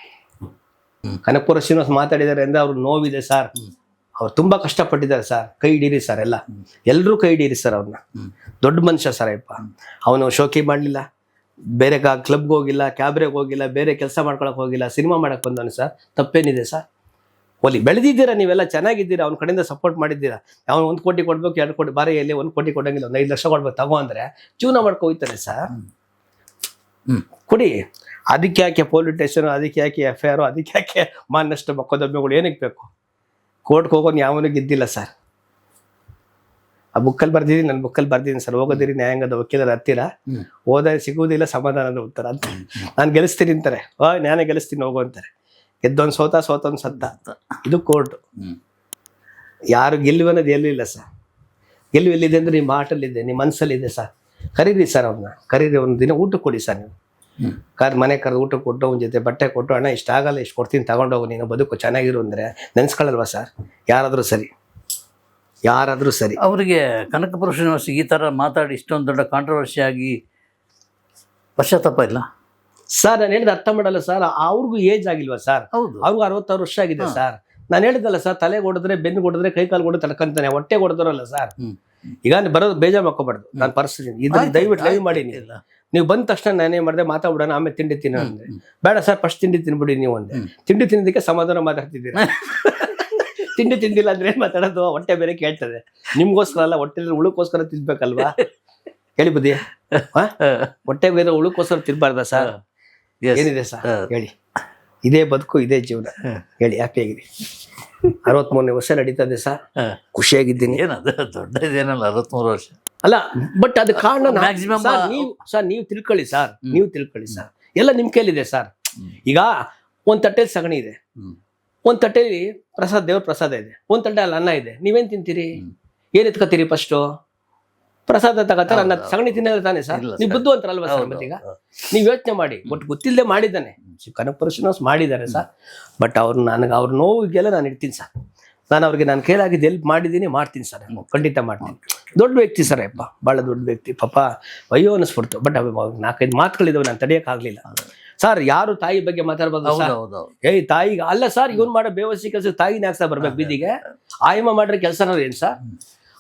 ಕನಕಪುರ ಶ್ರೀನಿವಾಸ್ ಮಾತಾಡಿದ್ದಾರೆ ಅಂದ್ರೆ ಅವ್ರು ನೋವಿದೆ ಸರ್. ಅವ್ರು ತುಂಬಾ ಕಷ್ಟಪಟ್ಟಿದ್ದಾರೆ ಸರ್. ಕೈ ಹಿಡೀರಿ ಸರ್, ಎಲ್ಲರೂ ಕೈ ಹಿಡೀರಿ ಸರ್ ಅವ್ರನ್ನ. ದೊಡ್ಡ ಮನುಷ್ಯ ಸರ್ ಅಯ್ಯಪ್ಪ. ಅವನು ಶೋಕಿ ಮಾಡಲಿಲ್ಲ, ಬೇರೆ ಕ್ಲಬ್ಗೆ ಹೋಗಿಲ್ಲ, ಕ್ಯಾಬ್ರೆಗೆ ಹೋಗಿಲ್ಲ, ಬೇರೆ ಕೆಲಸ ಮಾಡ್ಕೊಳಕ್ ಹೋಗಿಲ್ಲ, ಸಿನಿಮಾ ಮಾಡಕ್ ಬಂದವನು ಸರ್. ತಪ್ಪೇನಿದೆ ಸರ್? ಒಲಿ ಬೆಳೆದಿದ್ದೀರಾ, ನೀವೆಲ್ಲ ಚೆನ್ನಾಗಿದ್ದೀರಾ, ಅವ್ನ ಕಡೆಯಿಂದ ಸಪೋರ್ಟ್ ಮಾಡಿದ್ದೀರಾ. ಅವ್ನು 1 ಕೋಟಿ ಕೊಡ್ಬೇಕು, 2 ಕೋಟಿ ಬಾರಿಯಲ್ಲಿ 1 ಕೋಟಿ ಕೊಡಂಗಿಲ್ಲ, 5 ಲಕ್ಷ ಕೊಡ್ಬೇಕು ತಗೋ ಅಂದ್ರೆ ಜೀವನ ಮಾಡ್ಕೊ ಹೋಯ್ತಾನೆ ಸರ್. ಕೊಡಿ. ಅದಕ್ಕೆ ಯಾಕೆ ಪೊಲೀಸ್ ಸ್ಟೇಷನ್, ಅದಕ್ಕೆ ಯಾಕೆ FIR, ಅದಕ್ಕೆ ಯಾಕೆ ಮಾನನಷ್ಟ ಮೊಕದ್ದಮೆಗಳು ಏನಕ್ಕೆ ಬೇಕು? ಕೋರ್ಟ್ಗೆ ಹೋಗೋನು ಯಾವನು ಗೆದ್ದಿಲ್ಲ ಸರ್. ಆ ಬುಕ್ಕಲ್ಲಿ ಬರ್ದಿದ್ದೀನಿ, ನನ್ನ ಬುಕ್ಕಲ್ಲಿ ಬರ್ದಿದ್ದೀನಿ ಸರ್. ಹೋಗೋದಿರಿ ನ್ಯಾಯಾಂಗದ ವಕೀಲರ ಹತ್ತಿರ, ಹೋದರೆ ಸಿಗುವುದಿಲ್ಲ ಸಮಾಧಾನದ ಉತ್ತರ ಅಂತ. ನಾನು ಗೆಲ್ಲಿಸ್ತೀನಿ ಅಂತಾರೆ, ನಾನೇ ಗೆಲ್ಲಿಸ್ತೀನಿ ಹೋಗು ಅಂತಾರೆ. ಗೆದ್ದೊಂದು ಸೋತೊಂದು ಸತ್ತ. ಇದು ಕೋರ್ಟ್. ಯಾರು ಗೆಲ್ಲುವನ್ನೋದು ಎಲ್ಲಿಲ್ಲ ಸರ್. ಗೆಲುವು ಎಲ್ಲಿದೆ ಅಂದ್ರೆ ನಿಮ್ಮ ಆಟಲ್ಲಿದೆ, ನಿಮ್ಮ ಮನಸ್ಸಲ್ಲಿದೆ ಸರ್. ಕರೀರಿ ಸರ್ ಅವ್ರನ್ನ, ಕರೀರಿ. ಒಂದು ದಿನ ಊಟ ಕೊಡಿ ಸರ್. ನೀವು ಮನೆ ಕರೆದು ಊಟ ಕೊಟ್ಟು, ಅವನ ಜೊತೆ ಬಟ್ಟೆ ಕೊಟ್ಟು, ಅಣ್ಣ ಇಷ್ಟ ಆಗಲ್ಲ, ಇಷ್ಟು ಕೊಡ್ತೀನಿ ತಗೊಂಡೋಗು, ನೀನು ಬದುಕು ಚೆನ್ನಾಗಿರು ಅಂದ್ರೆ ನೆನ್ಸ್ಕೊಳ್ಳಲ್ವಾ ಸರ್? ಯಾರಾದ್ರೂ ಸರಿ. ಅವರಿಗೆ ಕನಕಪುರ ಶ್ರೀನಿವಾಸ್ ಈ ತರ ಮಾತಾಡಿ ಇಷ್ಟೊಂದು ದೊಡ್ಡ ಕಾಂಟ್ರವರ್ಸಿ ಆಗಿ ಪಶ್ಚಾತ್ತಾಪ ಇಲ್ಲ ಸರ್? ನಾನು ಹೇಳಿದ ಅರ್ಥ ಮಾಡಲ್ಲ ಸರ್. ಅವ್ರಿಗೂ ಏಜ್ ಆಗಿಲ್ವಾ ಸರ್? ಅವ್ರಿಗೂ 66 ವರ್ಷ ಆಗಿದೆ ಸರ್. ನಾನು ಹೇಳಿದಲ್ಲ ಸರ್, ತಲೆಗೆ ಹೊಡೆದ್ರೆ, ಬೆನ್ನಿಗೆ ಹೊಡೆದ್ರೆ, ಕೈ ಕಾಲು ಹೊಡೆದು ತಡ್ಕೊಂತಾನೆ, ಹೊಟ್ಟೆ ಹೊಡೆದ್ರಲ್ಲ ಸರ್. ಈಗ ಬರೋದು ಬೇಜಾರು ಮಾಡ್ಕೋಬಾರ್ದು. ನಾನು ಪರಿಸ್ಥಿತಿ ಇದನ್ನ ದಯವಿಟ್ಟು ಲೈವ್ ಮಾಡಿ. ನೀವು ಬಂದ ತಕ್ಷಣ ನಾನೇ ಮಾಡಿದೆ, ಮಾತಾಡ್ಬಿಡೋಣ, ಆಮೇಲೆ ತಿಂಡಿ ತಿನ್ನೋ ಅಂದ್ರೆ ಬೇಡ ಸರ್, ಫಸ್ಟ್ ತಿಂಡಿ ತಿನ್ಬಿಡಿ ನೀವು ಅಂದೆ. ತಿಂಡಿ ತಿನ್ನೋದಕ್ಕೆ ಸಮಾಧಾನ ಮಾತಾಡ್ತಿದ್ದೀರಾ. ತಿಂಡಿ ತಿಂದಿಲ್ಲ ಅಂದ್ರೆ ಏನ್ ಮಾತಾಡೋದು? ಹೊಟ್ಟೆ ಬೇರೆ ಕೇಳ್ತದೆ. ನಿಮ್ಗೋಸ್ಕರ ಅಲ್ಲ, ಹೊಟ್ಟೆ ಉಳುಕೋಸ್ಕರ ತಿನ್ಬೇಕಲ್ವಾ? ಹೇಳಿ ಬುದ್ಧಿ, ಹೊಟ್ಟೆ ಬೇರೆ ಉಳುಕೋಸ್ಕರ ತಿನ್ಬಾರ್ದ ಸರ್? ಏನಿದೆ ಸರ್ ಹೇಳಿ? ಇದೇ ಬದುಕು, ಇದೇ ಜೀವನ. ಹೇಳಿ, ಹ್ಯಾಪಿಯಾಗಿರಿ. 63ನೇ ವರ್ಷ ನಡೀತದೆ ಸರ್. ಖುಷಿಯಾಗಿದ್ದೀನಿ. ಏನದು ದೊಡ್ಡದೇನಲ್ಲ 63 ವರ್ಷ ಅಲ್ಲ, ಬಟ್ ಅದು ಕಾರಣ ಮ್ಯಾಕ್ಸಿಮಮ್ ನೀವು ತಿಳ್ಕೊಳ್ಳಿ ಸರ್. ಎಲ್ಲ ನಿಮ್ ಕೈಲಿದೆ ಸರ್. ಈಗ ಒಂದ್ ತಟ್ಟೆಲಿ ಸಗಣಿ ಇದೆ, ಒಂದ್ ತಟ್ಟೆಲಿ ದೇವ್ರ ಪ್ರಸಾದ ಇದೆ, ಒಂದ್ ತಟ್ಟೆ ಅಲ್ಲಿ ಅನ್ನ ಇದೆ. ನೀವೇನ್ ತಿಂತೀರಿ? ಏನ್ ಎತ್ಕೋತೀರಿ? ಫಸ್ಟ್ ಪ್ರಸಾದ ತಗೋತಾರ, ಅನ್ನ ಸಗಣಿ ತಿನ್ನೋದು ತಾನೇ ಸರ್. ನೀವು ಬುದ್ಧಿವಂತರಲ್ವಾ ಸರ್? ಮತ್ತೀಗ ನೀವ್ ಯೋಚನೆ ಮಾಡಿ. ಬಟ್ ಗೊತ್ತಿಲ್ಲದೆ ಮಾಡಿದ್ದಾನೆ, ಕನಕಪುರ ಶ್ರೀನಿವಾಸ್ ಮಾಡಿದ್ದಾರೆ ಸರ್. ಬಟ್ ಅವ್ರ ನೋವಿಗೆಲ್ಲ ನಾನು ಇಡ್ತೀನಿ ಸರ್. ನಾನು ಅವ್ರಿಗೆ ನಾನು ಕೇಳಾಗಿದ್ದು ಎಲ್ಪ್ ಮಾಡಿದ್ದೀನಿ, ಮಾಡ್ತೀನಿ ಸರ್, ಖಂಡಿತ ಮಾಡ್ತೀನಿ. ದೊಡ್ಡ ವ್ಯಕ್ತಿ ಸರ್ ಅಯ್ಯಪ್ಪ, ಭಾಳ ದೊಡ್ಡ ವ್ಯಕ್ತಿ. ಪಾಪ ಅಯ್ಯೋ ಅನ್ನಿಸ್ಬಿಡ್ತು. ಬಟ್ 4-5 ಮಾತುಗಳಿದಾವೆ, ನಾನು ತಡೆಯೋಕ್ಕಾಗಲಿಲ್ಲ. ಸರ್ ಯಾರು ತಾಯಿ ಬಗ್ಗೆ ಮಾತಾಡ್ಬಾರ್ದು ಸರ್. ಹೌದೌದು. ಏಯ್ ತಾಯಿಗೆ ಅಲ್ಲ ಸರ್, ಇವನ್ ಮಾಡೋ ಬೇವಸಿ ಕೆಲಸ ತಾಯಿನ ಯಾಕೆ ಸರ್ ಬರ್ಬೇಕು ಬೀದಿಗೆ? ಆಯಮ್ಮ ಮಾಡ್ರೆ ಕೆಲಸನ ಏನ್ ಸರ್?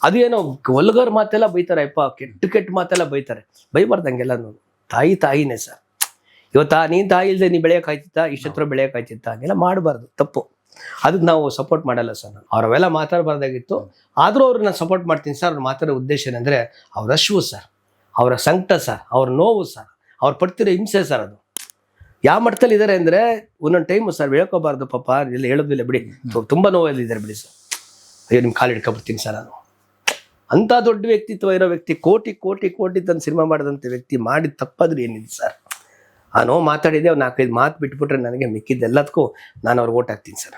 ಅದು ಏನೋ ಒಲ್ಗರ್ ಮಾತೆಲ್ಲ ಬೈತಾರೆ ಅಪ್ಪ, ಕೆಟ್ಟ ಮಾತೆಲ್ಲ ಬೈತಾರೆ. ಬೈಬಾರ್ದಂಗೆಲ್ಲ ತಾಯಿನೇ ಸರ್. ಇವತ್ತಾ ನೀನ್ ತಾಯಿ ಇಲ್ದೆ ನೀ ಬೆಳೆಯೋಕಾಯ್ತಿತ್ತಾ? ಇಷ್ಟತ್ರ ಬೆಳೆಯೋಕಾಯ್ತಿತ್ತಾ? ಹಂಗೆಲ್ಲ ಮಾಡಬಾರ್ದು, ತಪ್ಪು. ಅದಕ್ಕೆ ನಾವು ಸಪೋರ್ಟ್ ಮಾಡಲ್ಲ ಸರ್. ನಾನು ಅವ್ರವೆಲ್ಲ ಮಾತಾಡಬಾರ್ದಾಗಿತ್ತು. ಆದರೂ ಅವ್ರನ್ನ ಸಪೋರ್ಟ್ ಮಾಡ್ತೀನಿ ಸರ್. ಅವ್ರು ಮಾತಾಡೋ ಉದ್ದೇಶ ಏನಂದ್ರೆ ಅವ್ರ ಅಶ್ವು ಸರ್, ಅವರ ಸಂಕಟ ಸರ್, ಅವ್ರ ನೋವು ಸರ್, ಅವ್ರು ಪಡ್ತಿರೋ ಹಿಂಸೆ ಸರ್. ಅದು ಯಾವ ಮಟ್ಟದಲ್ಲಿ ಇದ್ದಾರೆ ಅಂದ್ರೆ ಒಂದೊಂದು ಟೈಮು ಸರ್ ಹೇಳ್ಕೋಬಾರ್ದು ಪಾಪ, ಎಲ್ಲ ಹೇಳೋದಿಲ್ಲ ಬಿಡಿ, ತುಂಬಾ ನೋವಲ್ಲಿದ್ದಾರೆ ಬಿಡಿ ಸರ್. ಅಯ್ಯೋ ನಿಮ್ಮ ಕಾಲು ಹಿಡ್ಕೊಬಿಡ್ತೀನಿ ಸರ್. ನಾನು ಅಂಥ ದೊಡ್ಡ ವ್ಯಕ್ತಿತ್ವ ಇರೋ ವ್ಯಕ್ತಿ, ಕೋಟಿ ಕೋಟಿ ಕೋಟಿ ತಂದು ಸಿನಿಮಾ ಮಾಡಿದಂಥ ವ್ಯಕ್ತಿ ಮಾಡಿದ ತಪ್ಪಾದ್ರೂ ಏನಿದೆ ಸರ್? ಆ ನೋವು ಮಾತಾಡಿದೆ, ಅವ್ರು 4-5 ಮಾತು ಬಿಟ್ಬಿಟ್ರೆ ನನಗೆ ಮಿಕ್ಕಿದ್ದೆಲ್ಲದಕ್ಕೂ ನಾನು ಅವ್ರಿಗೆ ಓಟ್ ಹಾಕ್ತೀನಿ ಸರ್.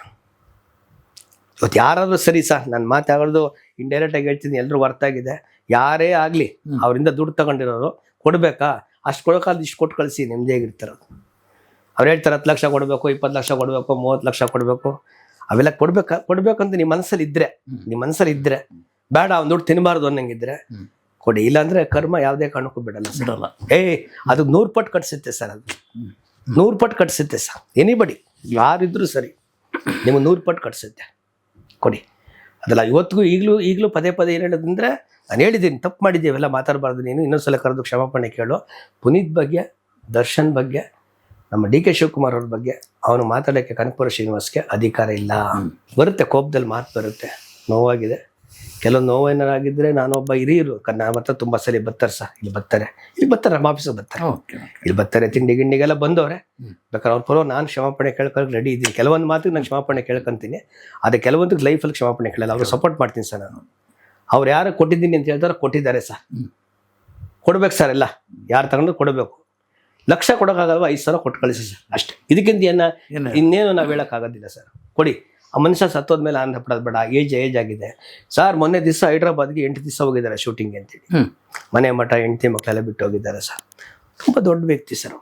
ಇವತ್ತು ಯಾರಾದ್ರೂ ಸರಿ ಸರ್, ನನ್ನ ಮಾತಾಡೋದು ಇಂಡೈರೆಕ್ಟ್ ಆಗಿ ಹೇಳ್ತೀನಿ, ಎಲ್ರಿಗೂ ಅರ್ಥ ಆಗಿದೆ. ಯಾರೇ ಆಗಲಿ ಅವರಿಂದ ದುಡ್ಡು ತಗೊಂಡಿರೋರು ಕೊಡ್ಬೇಕಾ? ಅಷ್ಟು ಕೊಡೋಕಾದ್ರೆ ಇಷ್ಟು ಕೊಟ್ಟು ಕಳಿಸಿ, ನೆಮ್ಮದಿಯಾಗಿರ್ತಾರೆ. ಅವ್ರು ಹೇಳ್ತಾರೆ 10 ಲಕ್ಷ ಕೊಡಬೇಕು, 20 ಲಕ್ಷ ಕೊಡಬೇಕು, 30 ಲಕ್ಷ ಕೊಡಬೇಕು. ಅವೆಲ್ಲ ಕೊಡ್ಬೇಕಂತ ನಿಮ್ಮ ಮನಸ್ಸಲ್ಲಿ ಇದ್ರೆ ಬೇಡ, ಅವ್ನು ದುಡ್ಡು ತಿನ್ನಬಾರ್ದು ಅನ್ನಂಗಿದ್ರೆ ಕೊಡಿ. ಇಲ್ಲಾಂದ್ರೆ ಕರ್ಮ ಯಾವುದೇ ಕಾರಣಕ್ಕೂ ಬಿಡಲ್ಲ. ಅದು 100 ಪಟ್ಟು ಕಟ್ಸುತ್ತೆ ಸರ್. ಅದು 100 ಪಟ್ಟು ಕಟ್ಸುತ್ತೆ ಸರ್. ಎನಿಬಡಿ ಯಾರಿದ್ರು ಸರಿ, ನಿಮಗೆ 100 ಪಟ್ಟು ಕಟ್ಸುತ್ತೆ. ಕೊಡಿ. ಅದಲ್ಲ ಇವತ್ತಿಗೂ ಈಗಲೂ ಪದೇ ಏನು ಹೇಳೋದಂದ್ರೆ, ನಾನು ಹೇಳಿದ್ದೀನಿ ತಪ್ಪು ಮಾಡಿದ್ದೀವೆಲ್ಲ ಮಾತಾಡಬಾರ್ದು, ನೀನು ಇನ್ನೊಂದ್ಸಲ ಕರೆದು ಕ್ಷಮಾಪಣೆ ಕೇಳು. ಪುನೀತ್ ಬಗ್ಗೆ, ದರ್ಶನ್ ಬಗ್ಗೆ, ನಮ್ಮ ಡಿ ಕೆ ಶಿವಕುಮಾರ್ ಅವ್ರ ಬಗ್ಗೆ ಅವನು ಮಾತಾಡೋಕ್ಕೆ ಕನಕಪುರ ಶ್ರೀನಿವಾಸ್ಗೆ ಅಧಿಕಾರ ಇಲ್ಲ. ಬರುತ್ತೆ, ಕೋಪದಲ್ಲಿ ಮಾತು ಬರುತ್ತೆ, ನೋವಾಗಿದೆ. ಕೆಲವೊಂದು ನೋವು ಏನಾರಾಗಿದ್ರೆ ನಾನೊಬ್ಬ ಹಿರಿಯರು ನಮ್ಮ ಹತ್ರ ತುಂಬ ಸಲ ಬರ್ತಾರೆ ಸರ್. ಇಲ್ಲಿ ಬರ್ತಾರೆ ನಮ್ಮ ಆಫೀಸಿಗೆ ಬರ್ತಾರೆ, ಇಲ್ಲಿ ಬರ್ತಾರೆ, ತಿಂಡಿ ಗಿಂಡಿಗೆಲ್ಲ ಬಂದವ್ರೆ. ಬೇಕಾದ್ರೆ ಅವ್ರ ಪರ ನಾನು ಕ್ಷಮಾಪಣೆ ಕೇಳ್ಕೊಳಕ್ಕೆ ರೆಡಿ ಇದ್ದೀನಿ. ಕೆಲವೊಂದು ಮಾತಿಗೆ ನಾನು ಕ್ಷಮಾಪಣೆ ಕೇಳ್ಕೊಂತೀನಿ, ಅದೇ ಕೆಲವೊಂದು ಲೈಫಲ್ಲಿ ಕ್ಷಮಾಪಣೆ ಕೇಳಲ್ಲ. ಅವ್ರು ಸಪೋರ್ಟ್ ಮಾಡ್ತೀನಿ ಸರ್ ನಾನು. ಅವ್ರು ಯಾರು ಕೊಟ್ಟಿದ್ದೀನಿ ಅಂತ ಹೇಳ್ತಾರೆ, ಕೊಟ್ಟಿದ್ದಾರೆ ಸರ್. ಕೊಡ್ಬೇಕು ಸರ್, ಎಲ್ಲ ಯಾರು ತಗೊಂಡು ಕೊಡಬೇಕು. ಲಕ್ಷ ಕೊಡೋಕ್ಕಾಗಲ್ವ? 5,000 ಕೊಟ್ಟು ಕಳಿಸಿ ಸರ್, ಅಷ್ಟೇ. ಇದಕ್ಕಿಂತ ಇನ್ನೇನು ನಾವು ಹೇಳೋಕ್ಕಾಗೋದಿಲ್ಲ ಸರ್. ಕೊಡಿ. ಆ ಮನುಷ್ಯ ಸತ್ತೋದ್ಮೇಲೆ ಆನಂದ ಪಡೋದು ಬೇಡ. ಏಜ್ ಆಗಿದೆ ಸರ್. ಮೊನ್ನೆ ದಿವಸ ಹೈದ್ರಾಬಾದ್ಗೆ 8 ದಿವಸ ಹೋಗಿದ್ದಾರೆ ಶೂಟಿಂಗ್ ಅಂತೇಳಿ. ಮನೆ ಮಠ ಹೆಂಡತಿ ಮಕ್ಕಳೆಲ್ಲ ಬಿಟ್ಟು ಹೋಗಿದ್ದಾರೆ ಸರ್. ತುಂಬ ದೊಡ್ಡ ವ್ಯಕ್ತಿ ಸರ್.